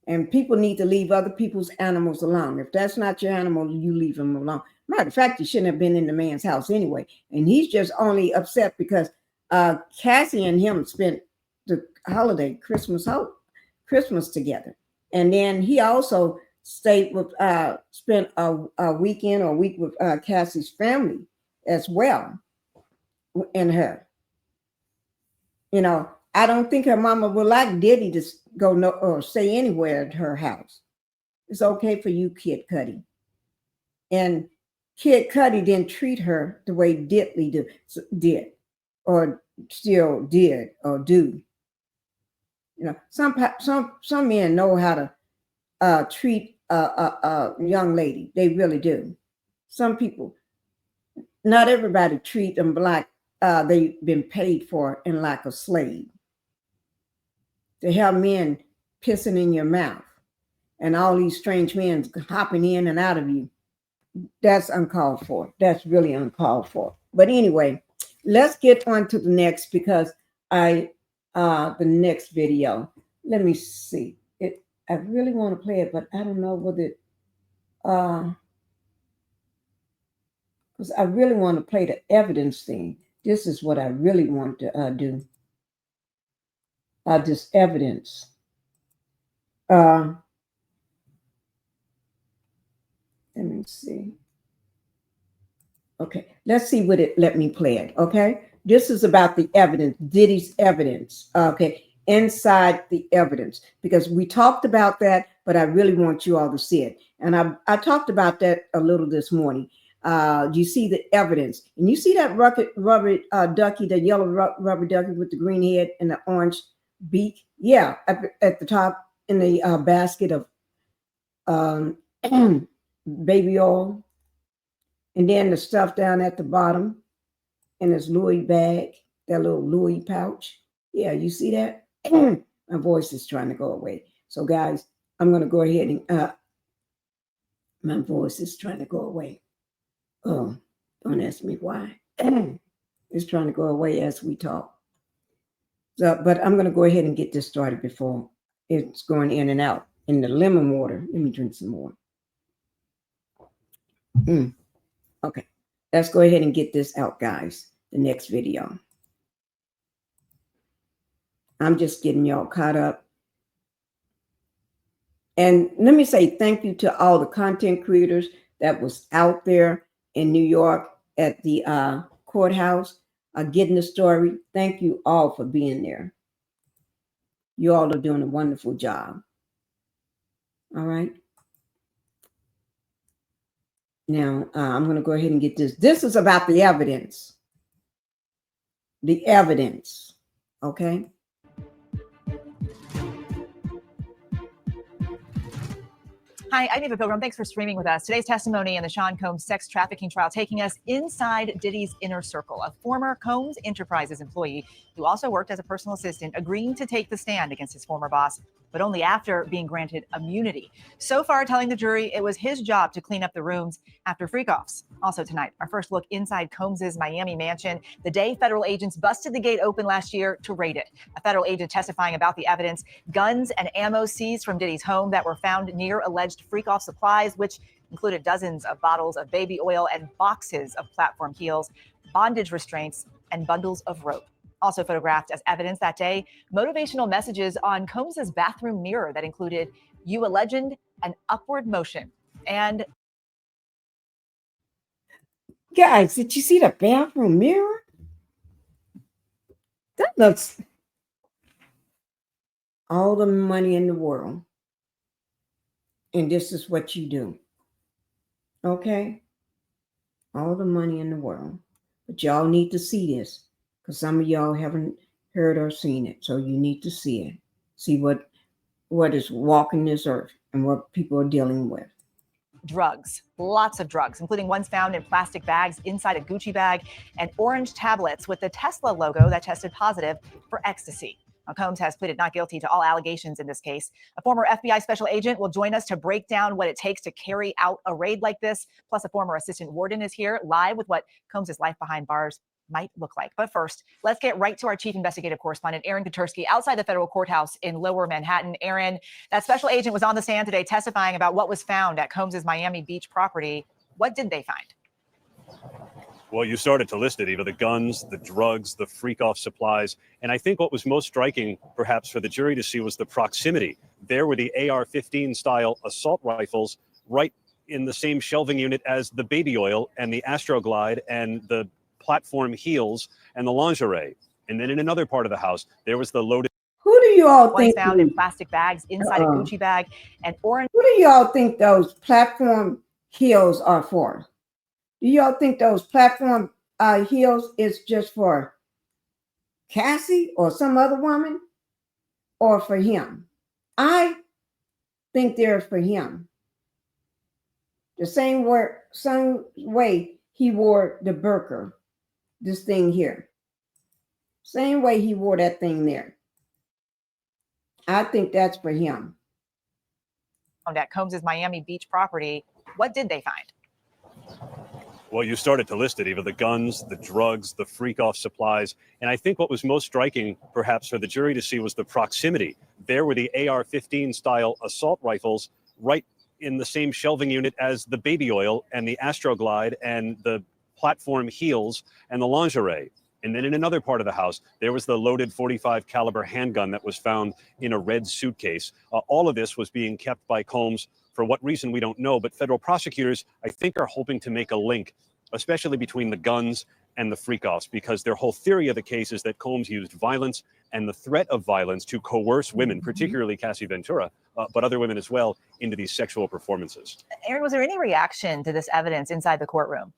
And people need to leave other people's animals alone. If that's not your animal, you leave them alone. Matter of fact, you shouldn't have been in the man's house anyway. And he's just only upset because Cassie and him spent the holiday, Christmas together. And then he also stayed with, spent a weekend or a week with Cassie's family as well, and her. You know, I don't think her mama would like Diddy to go or stay anywhere at her house. It's okay for you, Kid Cudi. And Kid Cudi didn't treat her the way Diddley did, or still did, or do. You know, some men know how to treat a young lady. They really do. Some people, not everybody treat them like they've been paid for and like a slave. To have men pissing in your mouth and all these strange men hopping in and out of you, that's uncalled for. That's really uncalled for. But anyway, let's get on to the next, because the next video, let me see it. I really want to play it, but I don't know whether because I really want to play the evidence thing. This is what I really want to do. This evidence. Let me see. Okay, let's see what it let me play it. Okay, this is about the evidence, Diddy's evidence. Okay, inside the evidence, because we talked about that, but I really want you all to see it. And I talked about that a little this morning. You see the evidence, and you see that rubber ducky, the yellow rubber ducky with the green head and the orange beak. Yeah, at the top in the basket of baby oil. And then the stuff down at the bottom in his Louis bag, that little Louis pouch. Yeah, you see that? My voice is trying to go away. So guys, I'm going to go ahead and, my voice is trying to go away. Oh, don't ask me why. It's trying to go away as we talk. So, but I'm going to go ahead and get this started before it's going in and out. In the lemon water, let me drink some more. Okay, let's go ahead and get this out, guys. The next video. I'm just getting y'all caught up. And let me say thank you to all the content creators that was out there in New York at the courthouse getting the story. Thank you all for being there. You all are doing a wonderful job. All right. Now, I'm going to go ahead and get this. This is about the evidence. the evidence. Okay. Hi, I'm Eva Pilgrim. Thanks for streaming with us. Today's testimony in the Sean Combs sex trafficking trial taking us inside Diddy's inner circle. A former Combs Enterprises employee who also worked as a personal assistant agreeing to take the stand against his former boss, but only after being granted immunity. So far, telling the jury it was his job to clean up the rooms after freak-offs. Also tonight, our first look inside Combs's Miami mansion, the day federal agents busted the gate open last year to raid it. A federal agent testifying about the evidence, guns and ammo seized from Diddy's home that were found near alleged freak-off supplies, which included dozens of bottles of baby oil and boxes of platform heels, bondage restraints, and bundles of rope. Also photographed as evidence that day, motivational messages on Combs's bathroom mirror that included "You a legend" and "Upward motion." And guys, did you see the bathroom mirror? That looks all the money in the world. And this is what you do. Okay? All the money in the world. But y'all need to see this, because some of y'all haven't heard or seen it. So you need to see it. See what is walking this earth and what people are dealing with. drugs, lots of drugs, including ones found in plastic bags inside a Gucci bag and orange tablets with the Tesla logo that tested positive for ecstasy. Now, Combs has pleaded not guilty to all allegations in this case. A former FBI special agent will join us to break down what it takes to carry out a raid like this. Plus, a former assistant warden is here live with what Combs' life behind bars might look like. But first, let's get right to our chief investigative correspondent, Aaron Katersky, outside the federal courthouse in Lower Manhattan. Aaron, that special agent was on the stand today testifying about what was found at Combs' Miami Beach property. What did they find? Well, you started to list it, Eva, the guns, the drugs, the freak-off supplies. And I think what was most striking, perhaps, for the jury to see was the proximity. There were the AR-15 style assault rifles right in the same shelving unit as the baby oil and the Astroglide and the platform heels and the lingerie. And then in another part of the house, there was the loaded... Who do you all think? Found in plastic bags inside a Gucci bag and orange... Who do y'all think those platform heels are for? Do y'all think those platform heels is just for Cassie or some other woman, or for him? I think they're for him. The same way he wore the burqa, this thing here. Same way he wore that thing there. I think that's for him. At Combs' Miami Beach property, what did they find? Well, you started to list it, Eva, the guns, the drugs, the freak-off supplies. And I think what was most striking, perhaps, for the jury to see was the proximity. There were the AR-15 style assault rifles right in the same shelving unit as the baby oil and the Astroglide and the platform heels and the lingerie. And then in another part of the house, there was the loaded .45 caliber handgun that was found in a red suitcase. All of this was being kept by Combs. For what reason, we don't know, but federal prosecutors, I think, are hoping to make a link, especially between the guns and the freak-offs, because their whole theory of the case is that Combs used violence and the threat of violence to coerce women, particularly Cassie Ventura, but other women as well, into these sexual performances. Aaron, was there any reaction to this evidence inside the courtroom?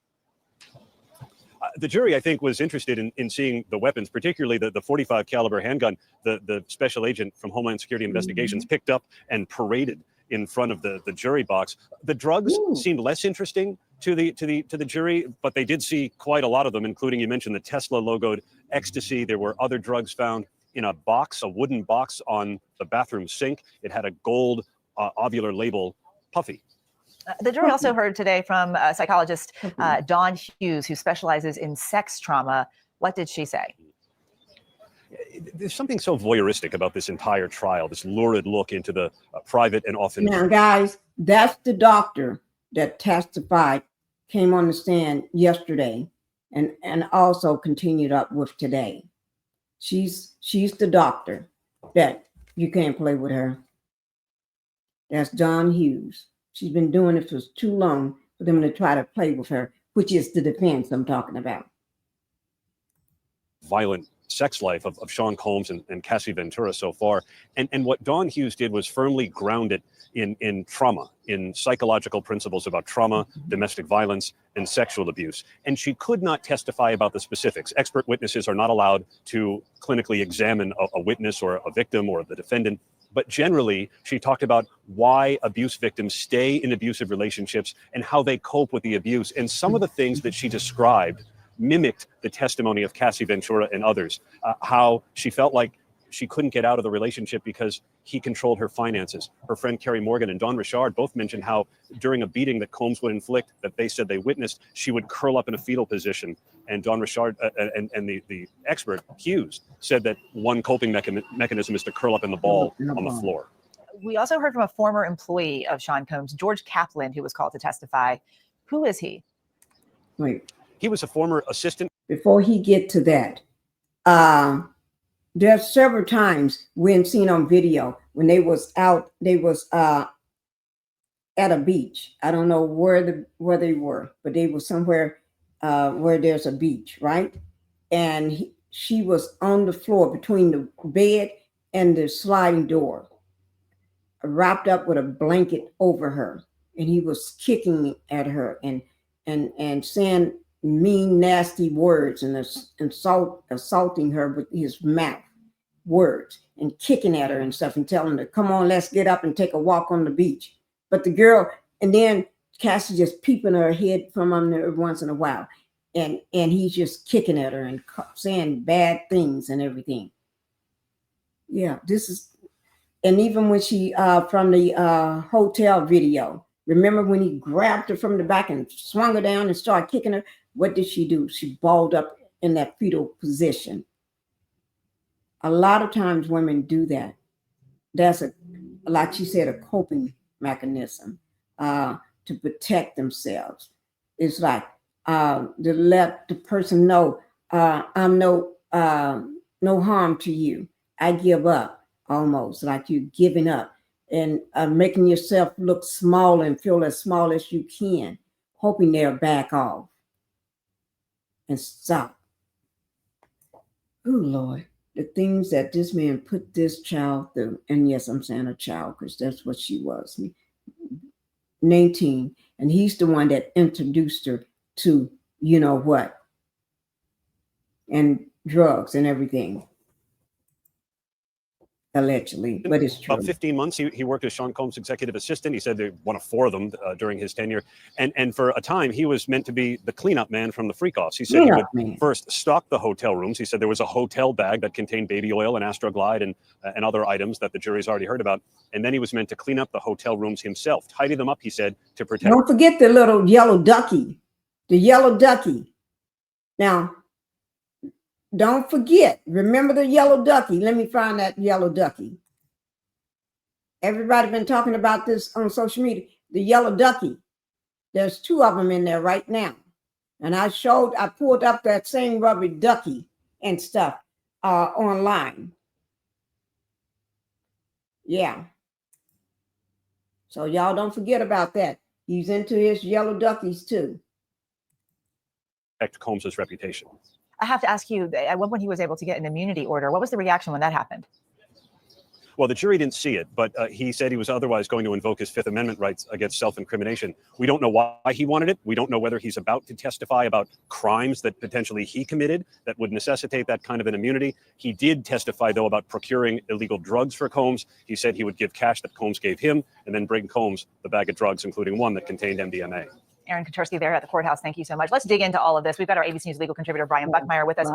The jury, I think, was interested in seeing the weapons, particularly the .45 caliber handgun. The special agent from Homeland Security Investigations picked up and paraded in front of the jury box. The drugs seemed less interesting to the jury, but they did see quite a lot of them, including, you mentioned, the Tesla logoed ecstasy. There were other drugs found in a box, a wooden box on the bathroom sink. It had a gold ovular label, Puffy. The jury also heard today from psychologist Dawn Hughes, who specializes in sex trauma. What did she say? There's something so voyeuristic about this entire trial, this lurid look into the private and often... Now, guys, that's the doctor that testified, came on the stand yesterday, and also continued up with today. She's the doctor that you can't play with her. That's Dawn Hughes. She's been doing it for too long for them to try to play with her, which is the defense I'm talking about. violent sex life of Sean Combs and Cassie Ventura so far. And what Dawn Hughes did was firmly ground it in trauma, in psychological principles about trauma, domestic violence, and sexual abuse. And she could not testify about the specifics. Expert witnesses are not allowed to clinically examine a witness or a victim or the defendant. But generally, she talked about why abuse victims stay in abusive relationships and how they cope with the abuse. And some of the things that she described mimicked the testimony of Cassie Ventura and others, how she felt like she couldn't get out of the relationship because he controlled her finances. Her friend Carrie Morgan and Dawn Richard both mentioned how during a beating that Combs would inflict, that they said they witnessed, she would curl up in a fetal position. And Dawn Richard and the expert, Hughes, said that one coping mechanism is to curl up in the ball on the floor. We also heard from a former employee of Sean Combs, George Kaplan, who was called to testify. Who is he? Wait. He was a former assistant. Before he get to that, there's several times when seen on video when they was out, they was at a beach. I don't know where they were, but they were somewhere where there's a beach, right? And she was on the floor between the bed and the sliding door, wrapped up with a blanket over her, and he was kicking at her and saying mean, nasty words and assaulting her with his mouth words and kicking at her and stuff and telling her, come on, let's get up and take a walk on the beach. But the girl, and then Cassie just peeping her head from under once in a while. And he's just kicking at her and saying bad things and everything. Yeah, this is, and even when she, from the hotel video, remember when he grabbed her from the back and swung her down and started kicking her? What did she do? She balled up in that fetal position. A lot of times women do that. That's like she said, a coping mechanism to protect themselves. It's like to let the person know I'm no harm to you. I give up, almost like you're giving up and making yourself look small and feel as small as you can, hoping they'll back off and stop. Oh, Lord, the things that this man put this child through. And yes, I'm saying a child because that's what she was, 19. And he's the one that introduced her to, you know what, and drugs and everything. Allegedly, but it's true. About 15 months, he worked as Sean Combs' executive assistant. He said they one of 4 of them during his tenure. And for a time, he was meant to be the cleanup man from the freak-offs. He said he would first stock the hotel rooms. He said there was a hotel bag that contained baby oil and Astroglide and other items that the jury's already heard about. And then he was meant to clean up the hotel rooms himself, tidy them up, he said, to protect. Don't forget the little yellow ducky, the yellow ducky. Now, don't forget, remember the yellow ducky. Let me find that yellow ducky. Everybody been talking about this on social media. The yellow ducky. There's 2 of them in there right now. And I pulled up that same rubber ducky and stuff online. Yeah. So y'all don't forget about that. He's into his yellow duckies too. Protect Combs' reputation. I have to ask you, at one point he was able to get an immunity order. What was the reaction when that happened? Well, the jury didn't see it, but he said he was otherwise going to invoke his Fifth Amendment rights against self-incrimination. We don't know why he wanted it. We don't know whether he's about to testify about crimes that potentially he committed that would necessitate that kind of an immunity. He did testify, though, about procuring illegal drugs for Combs. He said he would give cash that Combs gave him and then bring Combs the bag of drugs, including one that contained MDMA. Aaron Katursky there at the courthouse. Thank you so much. Let's dig into all of this. We've got our ABC News legal contributor, Brian Buckmeyer, with us.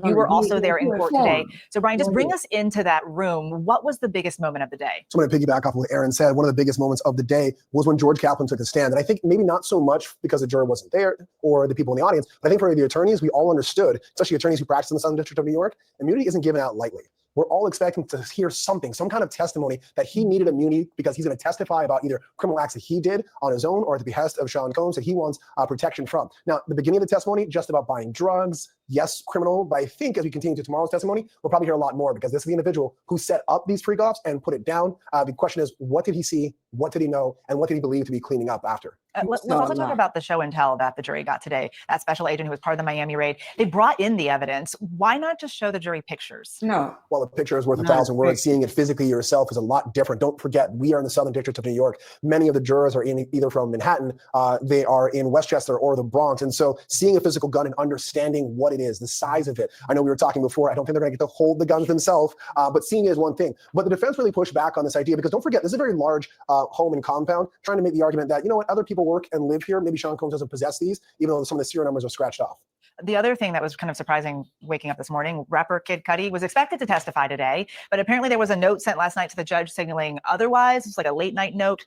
You were also there in court today. So, Brian, just bring us into that room. What was the biggest moment of the day? So I'm going to piggyback off of what Aaron said. One of the biggest moments of the day was when George Kaplan took a stand. And I think maybe not so much because the jury wasn't there or the people in the audience, but I think for the attorneys, we all understood, especially attorneys who practice in the Southern District of New York, immunity isn't given out lightly. We're all expecting to hear something, some kind of testimony that he needed immunity because he's going to testify about either criminal acts that he did on his own or at the behest of Sean Combs that he wants protection from. Now, the beginning of the testimony, just about buying drugs, yes, criminal, but I think as we continue to tomorrow's testimony, we'll probably hear a lot more, because this is the individual who set up these freak-offs and put it down. The question is, what did he see? What did he know? And what did he believe to be cleaning up after? Let's also talk about the show and tell that the jury got today. That special agent who was part of the Miami raid, they brought in the evidence. Why not just show the jury pictures? No. Well, a picture is worth 1,000 words. Seeing it physically yourself is a lot different. Don't forget, we are in the Southern District of New York. Many of the jurors are either from Manhattan, they are in Westchester or the Bronx. And so seeing a physical gun and understanding what it is, the size of it. I know we were talking before, I don't think they're going to get to hold the guns themselves, but seeing it is one thing. But the defense really pushed back on this idea, because don't forget, this is a very large home and compound, trying to make the argument that, you know what, other people work and live here. Maybe Sean Combs doesn't possess these, even though some of the serial numbers are scratched off. The other thing that was kind of surprising waking up this morning, rapper Kid Cudi was expected to testify today, but apparently there was a note sent last night to the judge signaling otherwise. It's like a late night note.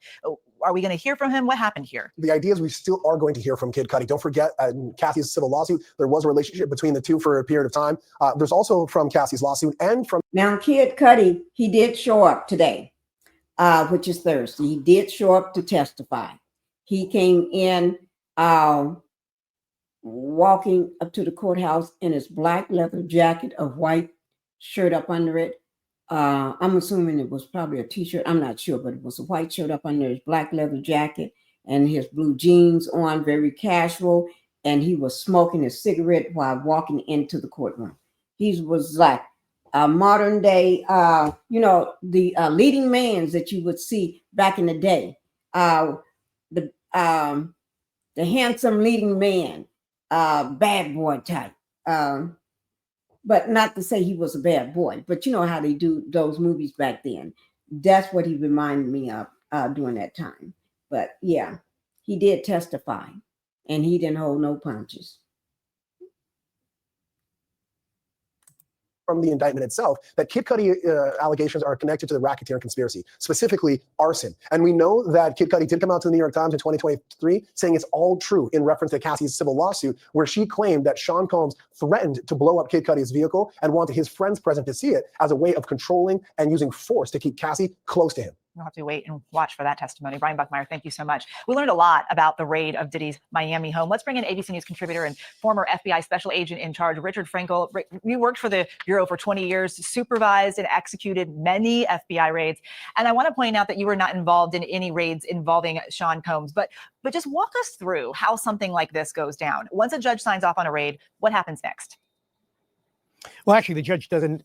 Are we going to hear from him? What happened here? The idea is we still are going to hear from Kid Cudi. Don't forget, Cassie's civil lawsuit, there was a relationship between the two for a period of time. There's also from Cassie's lawsuit and from... Now, Kid Cudi, he did show up today, which is Thursday. He did show up to testify. He came in walking up to the courthouse in his black leather jacket, a white shirt up under it. I'm assuming it was probably a t-shirt. I'm not sure, but it was a white shirt up under his black leather jacket and his blue jeans on, very casual. And he was smoking a cigarette while walking into the courtroom. He was like a modern day, you know, the leading mans that you would see back in the day. The handsome leading man, bad boy type. But not to say he was a bad boy, but you know how they do those movies back then. That's what he reminded me of during that time. But yeah, he did testify and he didn't hold no punches. From the indictment itself, that Kid Cudi allegations are connected to the racketeering conspiracy, specifically arson. And we know that Kid Cudi did come out to the New York Times in 2023 saying it's all true in reference to Cassie's civil lawsuit, where she claimed that Sean Combs threatened to blow up Kid Cudi's vehicle and wanted his friends present to see it as a way of controlling and using force to keep Cassie close to him. We'll have to wait and watch for that testimony. Brian Buckmeyer, thank you so much. We learned a lot about the raid of Diddy's Miami home. Let's bring in ABC News contributor and former FBI special agent in charge, Richard Frankel. You worked for the Bureau for 20 years, supervised and executed many FBI raids. And I want to point out that you were not involved in any raids involving Sean Combs, but just walk us through how something like this goes down. Once a judge signs off on a raid, what happens next? Well, actually, the judge doesn't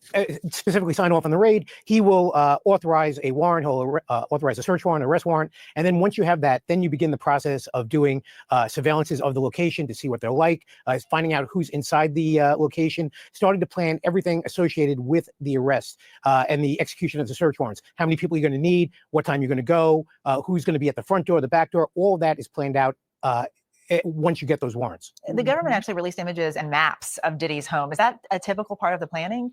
specifically sign off on the raid. He will authorize a warrant. He'll authorize a search warrant, arrest warrant. And then once you have that, then you begin the process of doing surveillances of the location to see what they're like, finding out who's inside the location, starting to plan everything associated with the arrest and the execution of the search warrants. How many people you're going to need, what time you're going to go, who's going to be at the front door, the back door. All of that is planned out once you get those warrants. The government actually released images and maps of Diddy's home. Is that a typical part of the planning?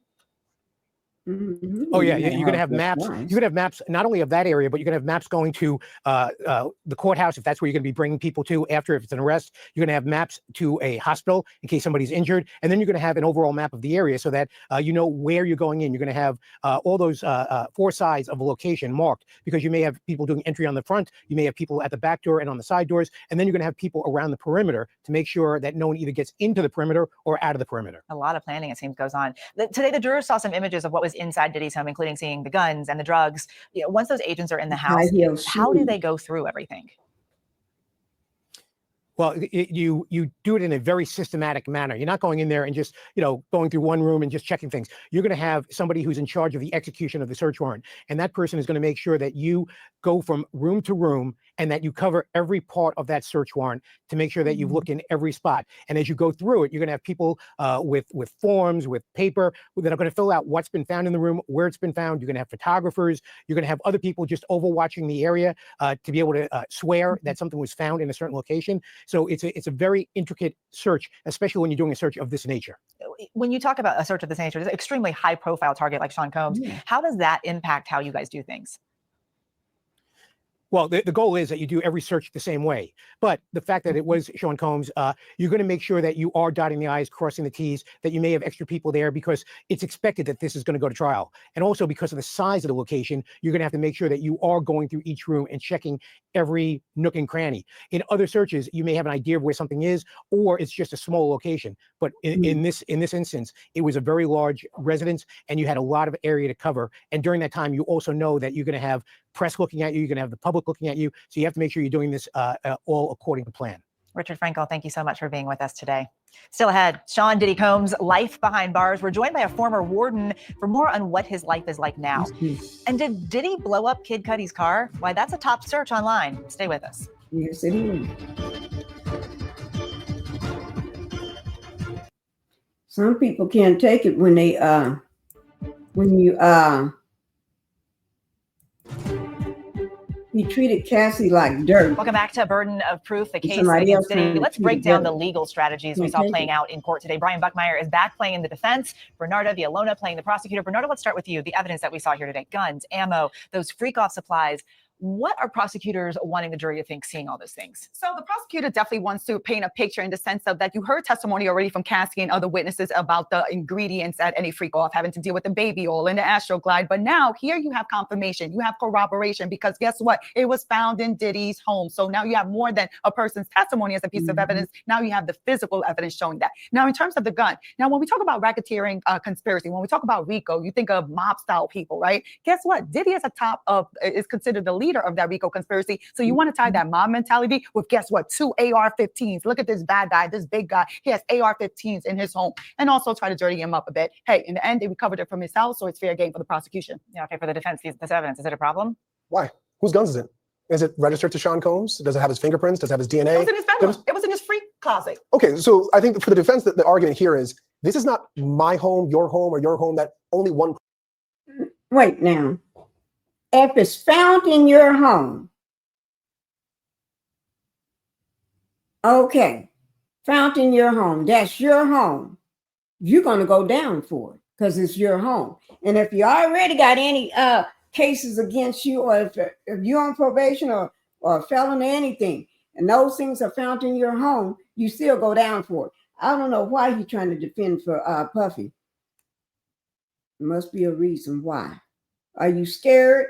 Mm-hmm. Oh yeah, you're going to have maps. You're going to have maps not only of that area, but you're going to have maps going to the courthouse if that's where you're going to be bringing people to after if it's an arrest. You're going to have maps to a hospital in case somebody's injured, and then you're going to have an overall map of the area so that you know where you're going in. You're going to have all those 4 sides of a location marked because you may have people doing entry on the front, you may have people at the back door and on the side doors, and then you're going to have people around the perimeter to make sure that no one either gets into the perimeter or out of the perimeter. A lot of planning, it seems, goes on. Today, the jurors saw some images of what was inside Diddy's home, including seeing the guns and the drugs. You know, once those agents are in the house, how do they go through everything? Well, you do it in a very systematic manner. You're not going in there and just, going through one room and just checking things. You're going to have somebody who's in charge of the execution of the search warrant. And that person is going to make sure that you go from room to room and that you cover every part of that search warrant to make sure that you've looked in every spot. And as you go through it, you're going to have people with forms, with paper that are going to fill out what's been found in the room, where it's been found. You're going to have photographers. You're going to have other people just overwatching the area to be able to swear that something was found in a certain location. So it's a very intricate search, especially when you're doing a search of this nature. When you talk about a search of this nature, it's an extremely high profile target like Sean Combs. Yeah. How does that impact how you guys do things? Well, the goal is that you do every search the same way. But the fact that it was Sean Combs, you're going to make sure that you are dotting the I's, crossing the T's, that you may have extra people there because it's expected that this is going to go to trial. And also because of the size of the location, you're going to have to make sure that you are going through each room and checking every nook and cranny. In other searches, you may have an idea of where something is, or it's just a small location. But in this instance, it was a very large residence, and you had a lot of area to cover. And during that time, you also know that you're going to have press looking at you, you're going to have the public looking at you. So you have to make sure you're doing this all according to plan. Richard Frankel, thank you so much for being with us today. Still ahead, Sean Diddy Combs' life behind bars. We're joined by a former warden for more on what his life is like now. And did Diddy blow up Kid Cudi's car? Why, that's a top search online. Stay with us. Yes, it is. Some people can't take it when they he treated Cassie like dirt. Welcome back to Burden of Proof, the case Somebody against else Diddy. Let's break down the dirt. legal strategies we saw playing out in court today. Brian Buckmeyer is back playing the defense. Bernardo Villalona playing the prosecutor. Bernardo, let's start with you. The evidence that we saw here today, guns, ammo, those freak-off supplies. What are prosecutors wanting the jury to think seeing all those things? So the prosecutor definitely wants to paint a picture in the sense of that you heard testimony already from Cassie and other witnesses about the ingredients at any freak off having to deal with the baby oil and the Astroglide. But now here you have confirmation, you have corroboration, because guess what? It was found in Diddy's home. So now you have more than a person's testimony as a piece of evidence. Now you have the physical evidence showing that. Now in terms of the gun, now when we talk about racketeering conspiracy, when we talk about RICO, you think of mob style people, right? Guess what? Diddy is is considered the leader of that RICO conspiracy. So you want to tie that mob mentality with, guess what, 2 AR-15s. Look at this bad guy, this big guy. He has AR-15s in his home, and also try to dirty him up a bit. Hey, in the end, they recovered it from his house, so it's fair game for the prosecution. Yeah, okay, for the defense, this evidence, is it a problem? Why? Whose guns is it? Is it registered to Sean Combs? Does it have his fingerprints? Does it have his DNA? It was in his bedroom. It was in his freak closet. Okay, so I think for the defense, the argument here is this is not my home, or your home, that only one. Wait now. If it's found in your home, okay, found in your home, that's your home. You're going to go down for it because it's your home. And if you already got any cases against you, or if you're on probation or a felon or anything, and those things are found in your home, you still go down for it. I don't know why he's trying to defend for Puffy. There must be a reason why. Are you scared?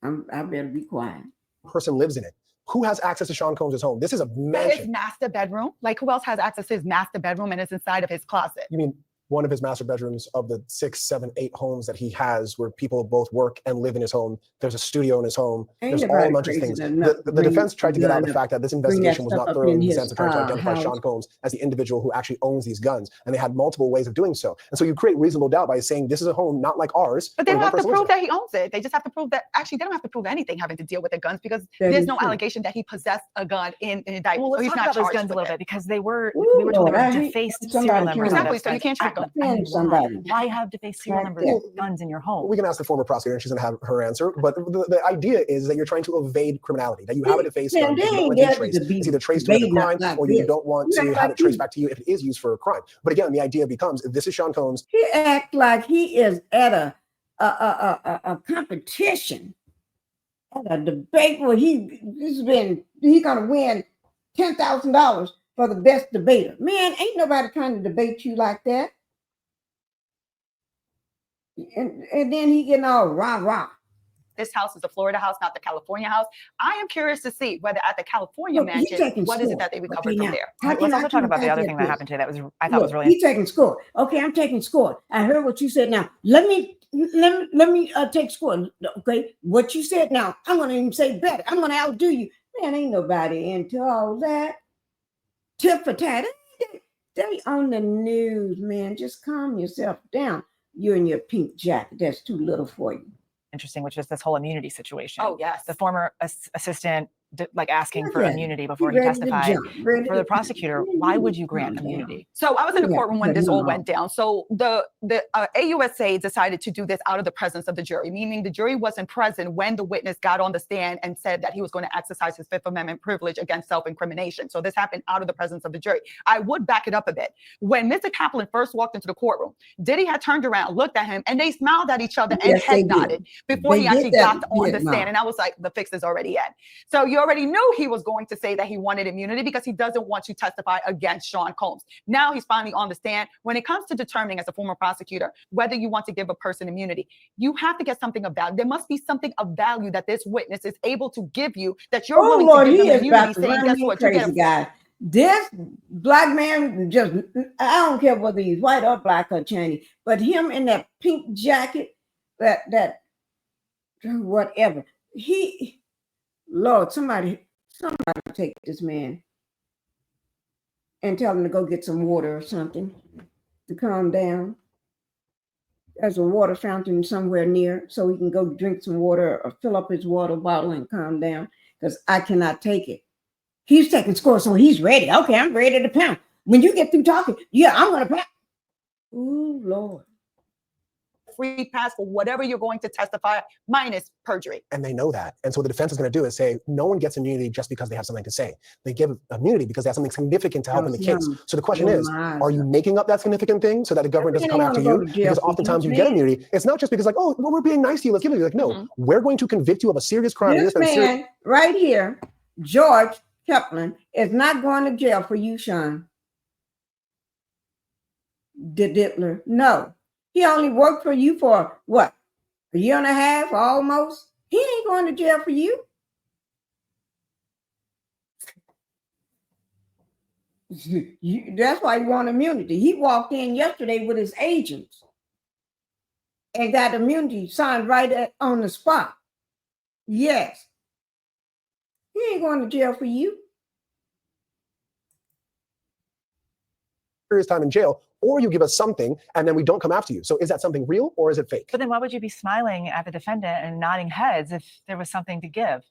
I better be quiet. Person lives in it. Who has access to Sean Combs' home? This is a mansion. His master bedroom. Like, who else has access to his master bedroom and it's inside of his closet? You mean one of his master bedrooms of the 6, 7, 8 homes that he has where people both work and live in his home? There's a studio in his home. There's all a bunch of things. The defense tried to get out the fact that this investigation was not thorough in the sense of trying to identify Sean Combs as the individual who actually owns these guns. And they had multiple ways of doing so. And so you create reasonable doubt by saying this is a home not like ours. But they don't have to prove that he owns it. They just have to prove that, actually, they don't have to prove anything having to deal with the guns, because there's no allegation that he possessed a gun in an indictment. Well, let's talk about those guns a little bit, because we were told they were defaced serial numbers. Exactly, so you can't track them. Why have defaced serial numbers of guns in your home? We can ask the former prosecutor and she's going to have her answer. But the idea is that you're trying to evade criminality, that you have a defaced gun, it's either traced to a crime or you don't want to have it traced back to you if it is used for a crime. But again, the idea becomes, if this is Sean Combs. He act like he is at a competition, at a debate where he's going to win $10,000 for the best debater. Man, ain't nobody trying to debate you like that. And then he getting all rah-rah. This house is a Florida house, not the California house. I am curious to see whether at the California mansion, what is it that they recovered from there? Let's also talk about the other thing that happened today that I thought was really interesting. He's taking score. Okay, I'm taking score. I heard what you said. Now let me take score. Okay, what you said. Now I'm going to even say better. I'm going to outdo you. Man, ain't nobody into all that. Tit for tat. They on the news, man. Just calm yourself down. You and your pink jacket. That's too little for you. Interesting, which is this whole immunity situation. Oh, yes. The former assistant asking for immunity before he testified. For the prosecutor, why would you grant immunity? So I was in the courtroom when this all went down. So the AUSA decided to do this out of the presence of the jury, meaning the jury wasn't present when the witness got on the stand and said that he was going to exercise his Fifth Amendment privilege against self-incrimination. So this happened out of the presence of the jury. I would back it up a bit. When Mr. Kaplan first walked into the courtroom, Diddy had turned around, looked at him, and they smiled at each other and head nodded before he actually got on the stand. And I was like, the fix is already in. So you already knew he was going to say that he wanted immunity because he doesn't want to testify against Sean Combs. Now he's finally on the stand. When it comes to determining as a former prosecutor whether you want to give a person immunity, you have to get something of value. There must be something of value that this witness is able to give you that you're willing Lord, to give he them is immunity, about to saying, run guess me what, you get crazy, a guy. This black man just, I don't care whether he's white or black or Chinese, but him in that pink jacket, that whatever. Lord, somebody take this man and tell him to go get some water or something to calm down. There's a water fountain somewhere near so he can go drink some water or fill up his water bottle and calm down, because I cannot take it. He's taking scores, so he's ready. Okay, I'm ready to pound. When you get through talking, yeah, I'm going to pound. Ooh, Lord. free pass for whatever you're going to testify, minus perjury. And they know that. And so what the defense is going to do is say, no one gets immunity just because they have something to say. They give immunity because they have something significant to help in the case. So the question is, are you making up that significant thing so that the government doesn't come after you? Because oftentimes you get immunity. It's not just because like, oh, well, we're being nice to you, let's give it to you. Like, no, we're going to convict you of a serious crime. This man right here, George Kaplan, is not going to jail for you, Sean. Diddler. No. He only worked for you for what? A year and a half, almost? He ain't going to jail for you. That's why he want immunity. He walked in yesterday with his agents and got immunity signed right on the spot. Yes. He ain't going to jail for you. Serious time in jail, or you give us something and then we don't come after you. So is that something real or is it fake? But then why would you be smiling at the defendant and nodding heads if there was something to give?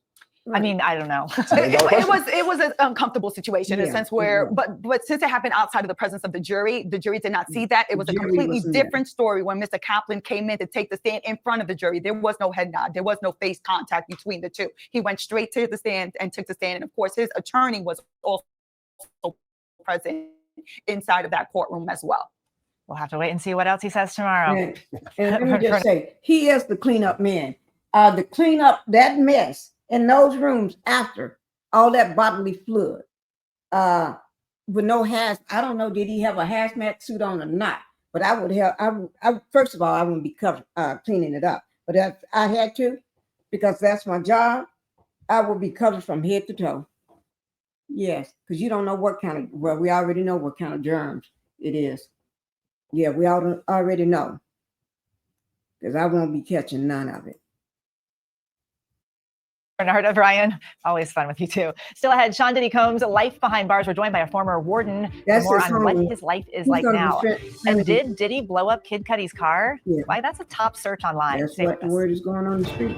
I mean, I don't know. It was an uncomfortable situation in a sense where, but since it happened outside of the presence of the jury did not see that. It was a completely different story when Mr. Kaplan came in to take the stand in front of the jury. There was no head nod. There was no face contact between the two. He went straight to the stand and took the stand. And of course, his attorney was also present inside of that courtroom as well. We'll have to wait and see what else he says tomorrow. And let me just say, he is the cleanup man. The cleanup that mess in those rooms after all that bodily fluid. With no I don't know, did he have a hazmat suit on or not? But I would have. First of all, I wouldn't be cleaning it up. But if I had to, because that's my job, I would be covered from head to toe. Yes, because you don't know what kind of, well, we already know what kind of germs it is. Yeah, we already know. Because I won't be catching none of it. Bernard O'Brien, always fun with you too. Still ahead, Sean Diddy Combs' life behind bars. We're joined by a former warden. More on what his life is like now. And did Diddy blow up Kid Cudi's car? Yeah. Why? That's a top search online. That's what the word is going on the street.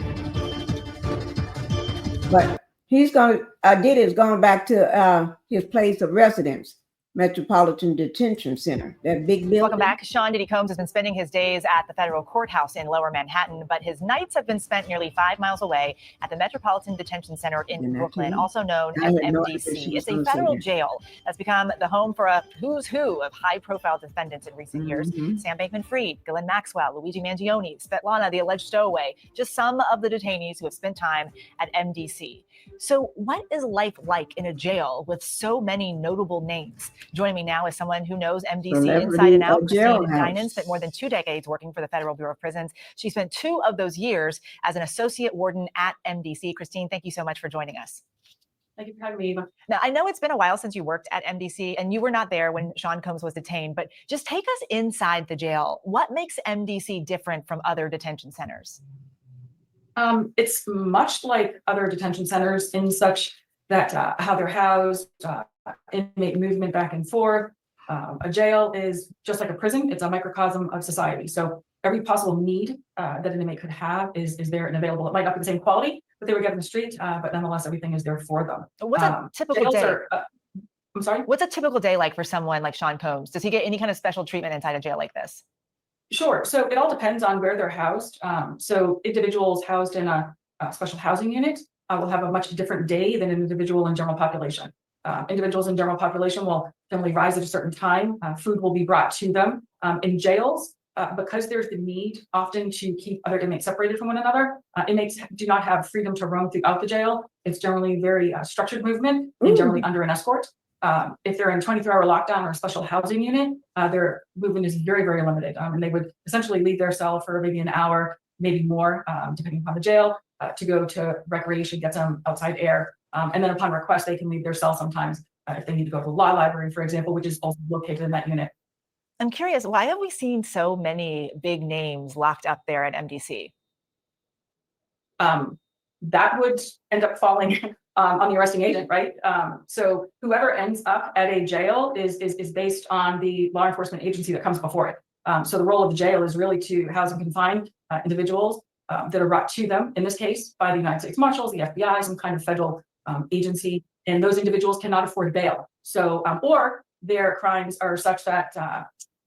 But Diddy's going back to his place of residence, Metropolitan Detention Center, that big building. Welcome back. Sean Diddy Combs has been spending his days at the federal courthouse in Lower Manhattan, but his nights have been spent nearly 5 miles away at the Metropolitan Detention Center in Brooklyn, also known as MDC. It's a federal jail that's become the home for a who's who of high-profile defendants in recent years. Sam Bankman-Fried, Ghislaine Maxwell, Luigi Mangione, Svetlana, the alleged stowaway, just some of the detainees who have spent time at MDC. So what is life like in a jail with so many notable names? Joining me now is someone who knows MDC inside and out. Christine Dinan spent more than 2 decades working for the Federal Bureau of Prisons. She spent 2 of those years as an associate warden at MDC. Christine, thank you so much for joining us. Thank you for having me, Eva. Now, I know it's been a while since you worked at MDC and you were not there when Sean Combs was detained, but just take us inside the jail. What makes MDC different from other detention centers? It's much like other detention centers in such that how they're housed, inmate movement back and forth. A jail is just like a prison. It's a microcosm of society. So every possible need that an inmate could have is there and available. It might not be the same quality that they would get in the street, but nonetheless, everything is there for them. What's a typical day? I'm sorry? What's a typical day like for someone like Sean Combs? Does he get any kind of special treatment inside a jail like this? Sure. So it all depends on where they're housed. So individuals housed in a special housing unit will have a much different day than an individual in general population. Individuals in general population will generally rise at a certain time. Food will be brought to them. In jails, because there's the need often to keep other inmates separated from one another, inmates do not have freedom to roam throughout the jail. It's generally very structured movement and generally under an escort. If they're in 24-hour lockdown or a special housing unit, their movement is very, very limited. And they would essentially leave their cell for maybe an hour, maybe more, depending upon the jail, to go to recreation, get some outside air. And then upon request, they can leave their cell sometimes if they need to go to the law library, for example, which is also located in that unit. I'm curious, why have we seen so many big names locked up there at MDC? That would end up falling on the arresting agent, right? So whoever ends up at a jail is based on the law enforcement agency that comes before it. So the role of the jail is really to house and confine individuals that are brought to them, in this case, by the United States Marshals, the FBI, some kind of federal agency, and those individuals cannot afford bail. So, or their crimes are such that,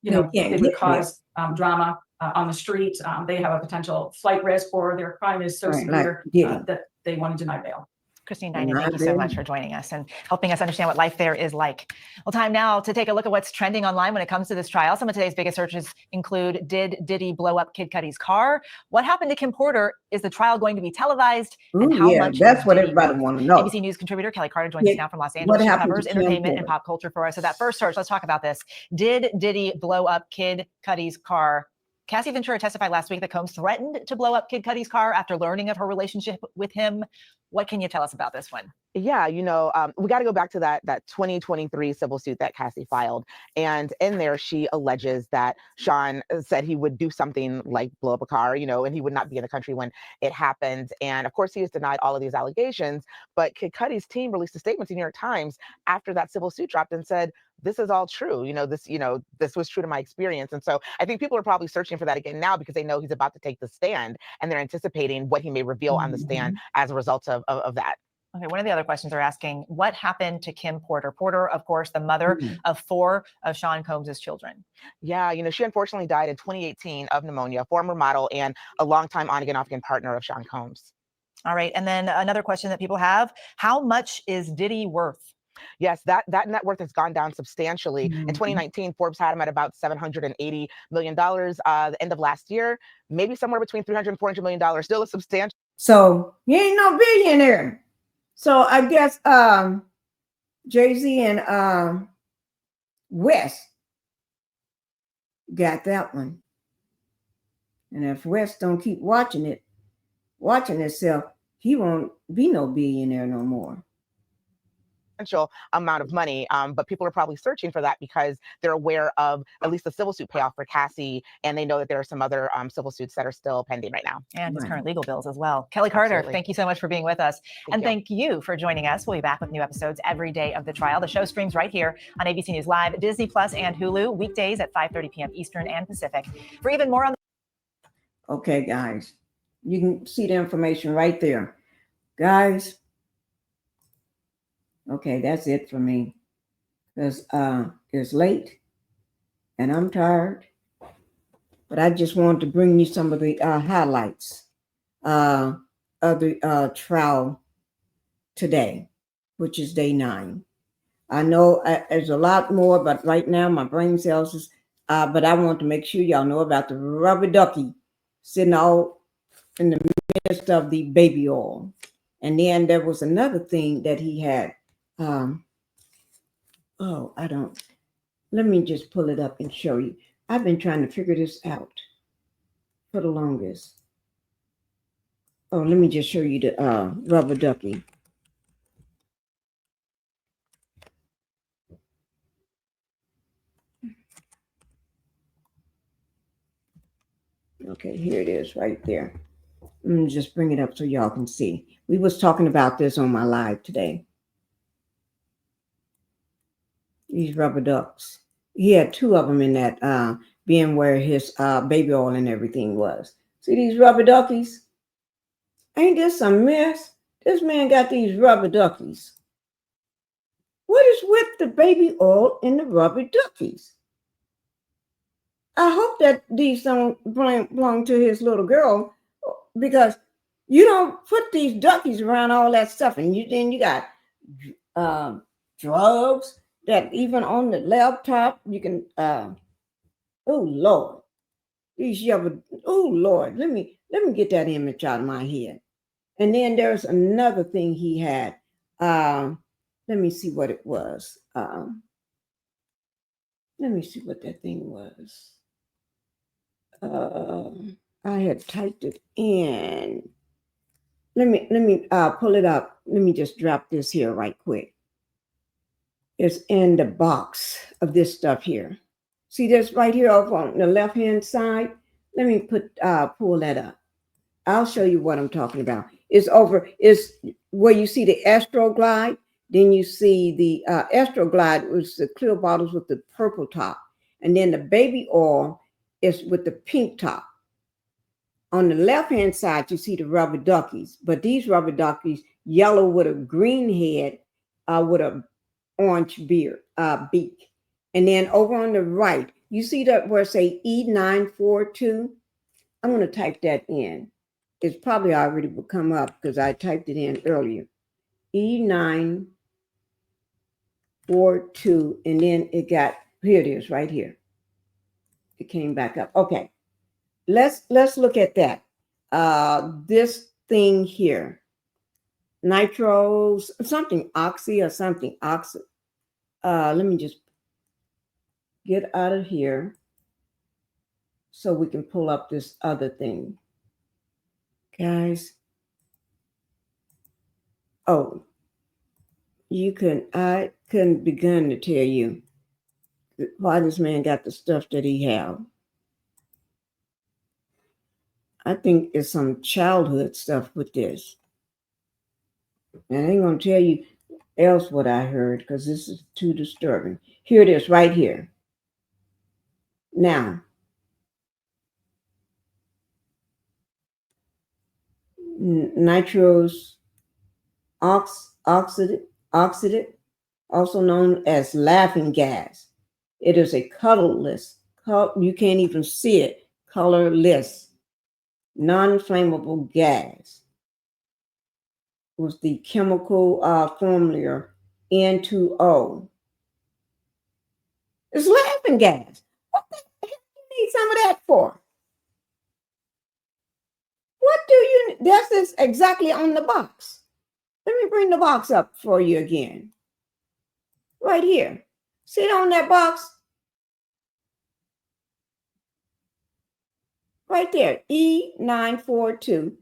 it would cause drama on the street. They have a potential flight risk, or their crime is so severe that they want to deny bail. Christine Dinan, thank you so much for joining us and helping us understand what life there is like. Well, time now to take a look at what's trending online when it comes to this trial. Some of today's biggest searches include, did Diddy blow up Kid Cudi's car? What happened to Kim Porter? Is the trial going to be televised? And how much? That's what everybody wants to know. ABC News contributor Kelly Carter joins us now from Los Angeles. She covers entertainment and pop culture for us. So that first search, let's talk about this. Did Diddy blow up Kid Cudi's car? Cassie Ventura testified last week that Combs threatened to blow up Kid Cudi's car after learning of her relationship with him. What can you tell us about this one? Yeah, we got to go back to that 2023 civil suit that Cassie filed. And in there, she alleges that Sean said he would do something like blow up a car, and he would not be in the country when it happened. And of course, he has denied all of these allegations. But Kid Cudi's team released a statement to New York Times after that civil suit dropped and said, this is all true. This was true to my experience. And so I think people are probably searching for that again now because they know he's about to take the stand and they're anticipating what he may reveal on the stand as a result of that. Okay, one of the other questions are asking, what happened to Kim Porter? Porter, of course, the mother of 4 of Sean Combs' children. Yeah, she unfortunately died in 2018 of pneumonia, former model and a longtime on-again, off-again partner of Sean Combs. All right, and then another question that people have, how much is Diddy worth? Yes, that net worth has gone down substantially. In 2019, Forbes had him at about $780 million. The end of last year, maybe somewhere between $300 and $400 million, still a substantial. So he ain't no billionaire. So I guess Jay-Z and West got that one. And if West don't keep watching itself, he won't be no billionaire no more. Amount of money, but people are probably searching for that because they're aware of at least the civil suit payoff for Cassie, and they know that there are some other civil suits that are still pending right now. And his current legal bills as well. Kelly Carter, thank you so much for being with us. Thank you for joining us. We'll be back with new episodes every day of the trial. The show streams right here on ABC News Live, Disney Plus, and Hulu, weekdays at 5:30 p.m. Eastern and Pacific. For even more on the Okay, guys, you can see the information right there. Guys, okay, that's it for me. Because it's late and I'm tired. But I just wanted to bring you some of the highlights of the trial today, which is day 9. I know there's a lot more, but right now my brain cells is, but I want to make sure y'all know about the rubber ducky sitting out in the midst of the baby oil. And then there was another thing that he had. Let me just pull it up and show you. I've been trying to figure this out for the longest. Oh, let me just show you the rubber ducky. Okay, here it is right there. Let me just bring it up so y'all can see. We was talking about this on my live today. These rubber ducks. He had 2 of them in that bin where his baby oil and everything was. See these rubber duckies? Ain't this a mess? This man got these rubber duckies. What is with the baby oil and the rubber duckies? I hope that these don't belong to his little girl, because you don't put these duckies around all that stuff, and then you got drugs that even on the laptop you can. Oh Lord, These other, oh Lord, let me get that image out of my head. And then there's another thing he had. Let me see what it was. Let me see what that thing was. I had typed it in. Let me pull it up. Let me just drop this here right quick. It's in the box of this stuff here. See this right here over on the left-hand side? Let me pull that up. I'll show you what I'm talking about. It's where you see the Astroglide. Then you see the Astroglide was the clear bottles with the purple top. And then the baby oil is with the pink top. On the left-hand side, you see the rubber duckies. But these rubber duckies, yellow with a green head with a orange beak. And then over on the right, you see that where it say E942? I'm going to type that in. It's probably already will come up because I typed it in earlier. E942, and then it got, here it is right here. It came back up. Okay, let's look at that. This thing here, nitros, something oxy or something oxy. Let me just get out of here so we can pull up this other thing. Guys, oh, I couldn't begin to tell you why this man got the stuff that he have. I think it's some childhood stuff with this. And I ain't gonna tell you else what I heard because this is too disturbing. Here it is right here. Now, nitrous oxide, also known as laughing gas. It is a colorless, you can't even see it, colorless, non-flammable gas with the chemical formula N2O. It's laughing gas. What the heck do you need some of that for? What do you, that's this exactly on the box. Let me bring the box up for you again. Right here. See it on that box? Right there, E942.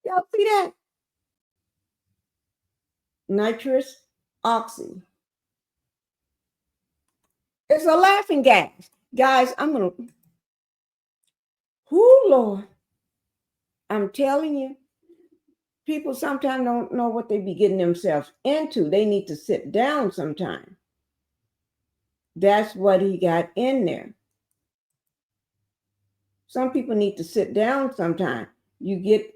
Y'all see that? Nitrous oxide. It's a laughing gas. Guys, Lord. I'm telling you, people sometimes don't know what they be getting themselves into. They need to sit down sometime. That's what he got in there. Some people need to sit down sometime. You get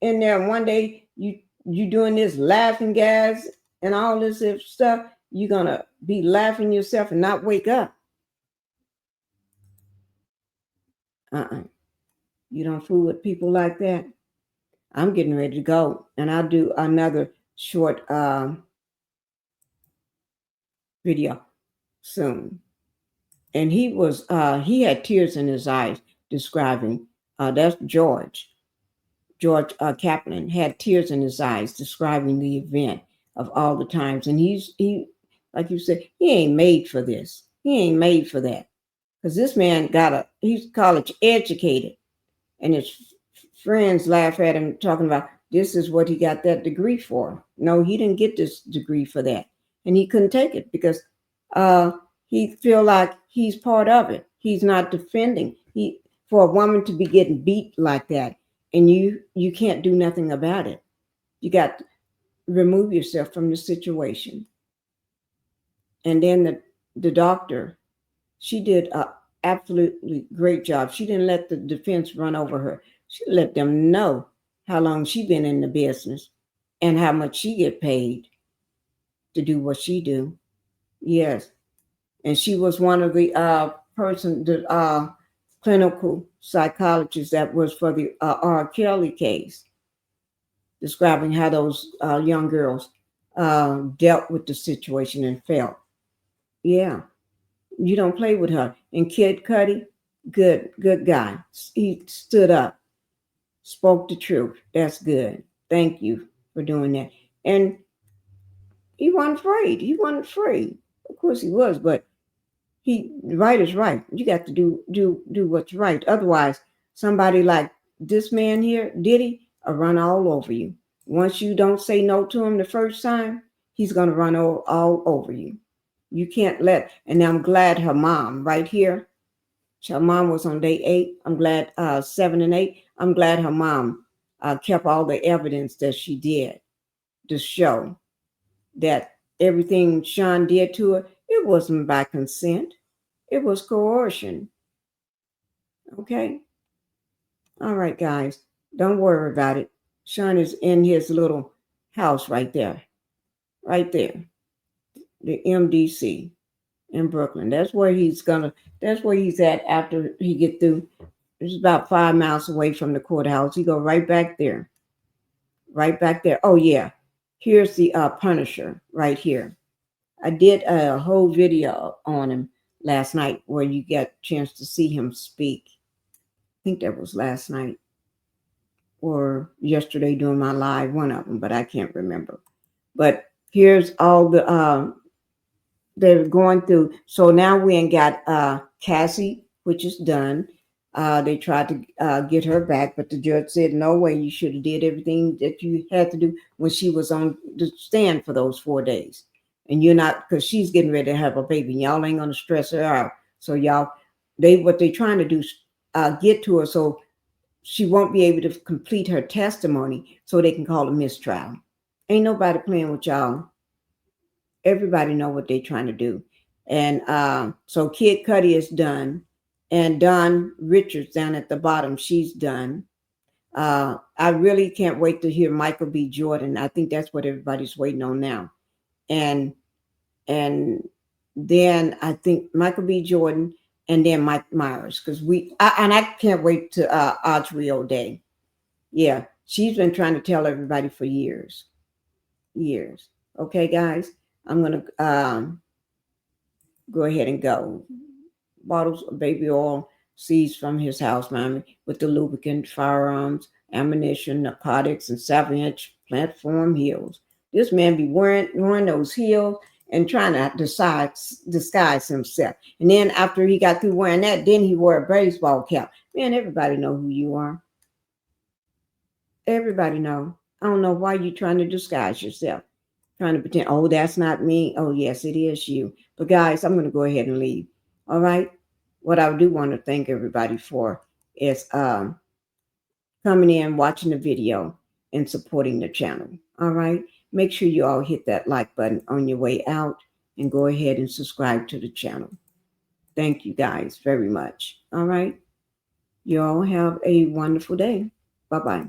in there and one day you doing this laughing gas and all this stuff, you're gonna be laughing yourself and not wake up. You don't fool with people like that. I'm getting ready to go, and I'll do another short video soon. And he had tears in his eyes describing, that's George Kaplan had tears in his eyes describing the event of all the times. And he, like you said, he ain't made for this. He ain't made for that. Because this man he's college educated. And his friends laugh at him talking about this is what he got that degree for. No, he didn't get this degree for that. And he couldn't take it because he feel like he's part of it. He's not defending. For a woman to be getting beat like that, and you can't do nothing about it. You got to remove yourself from the situation. And then the doctor, she did an absolutely great job. She didn't let the defense run over her. She let them know how long she been in the business and how much she get paid to do what she do. Yes. And she was one of the clinical psychologists that was for the R. Kelly case, describing how those young girls dealt with the situation and felt. Yeah, you don't play with her. And Kid Cudi, Good guy. He stood up, spoke the truth. That's good. Thank you for doing that. And he wasn't afraid. He wasn't afraid. Of course he was, but right is right. You got to do what's right. Otherwise, somebody like this man here, Diddy, will run all over you. Once you don't say no to him the first time, he's gonna run all over you. You can't let. And I'm glad her mom right here. Her mom was on day 8. I'm glad 7 and 8. I'm glad her mom kept all the evidence that she did to show that everything Sean did to her, it wasn't by consent. It was coercion. Okay? All right, guys. Don't worry about it. Sean is in his little house right there. Right there. The MDC in Brooklyn. That's where he's at after he get through. It's about 5 miles away from the courthouse. He go right back there. Right back there. Oh, yeah. Here's the Punisher right here. I did a whole video on him last night where you get a chance to see him speak. I think that was last night or yesterday doing my live, one of them, but I can't remember. But here's all the they're going through. So now we ain't got Cassie, which is done. They tried to get her back, but the judge said, no way, you should have did everything that you had to do when she was on the stand for those 4 days. And you're not, because she's getting ready to have a baby. Y'all ain't going to stress her out. So y'all, what they trying to do is get to her so she won't be able to complete her testimony so they can call a mistrial. Ain't nobody playing with y'all. Everybody know what they're trying to do. And so Kid Cudi is done. And Don Richards down at the bottom, she's done. I really can't wait to hear Michael B. Jordan. I think that's what everybody's waiting on now. And then I think Michael B. Jordan and then Mike Myers, because I can't wait to Audrey O'Day. Yeah, she's been trying to tell everybody for years. Okay, guys, I'm gonna go ahead and go. Bottles of baby oil seized from his house, Miami, with the lubricant, firearms, ammunition, narcotics, and 7-inch platform heels. This man be wearing those heels and trying to disguise himself. And then after he got through wearing that, then he wore a baseball cap. Man, everybody know who you are. Everybody know. I don't know why you're trying to disguise yourself. Trying to pretend, oh, that's not me. Oh, yes, it is you. But guys, I'm going to go ahead and leave. All right. What I do want to thank everybody for is coming in, watching the video, and supporting the channel. All right. Make sure you all hit that like button on your way out and go ahead and subscribe to the channel. Thank you guys very much. All right. You all have a wonderful day. Bye-bye.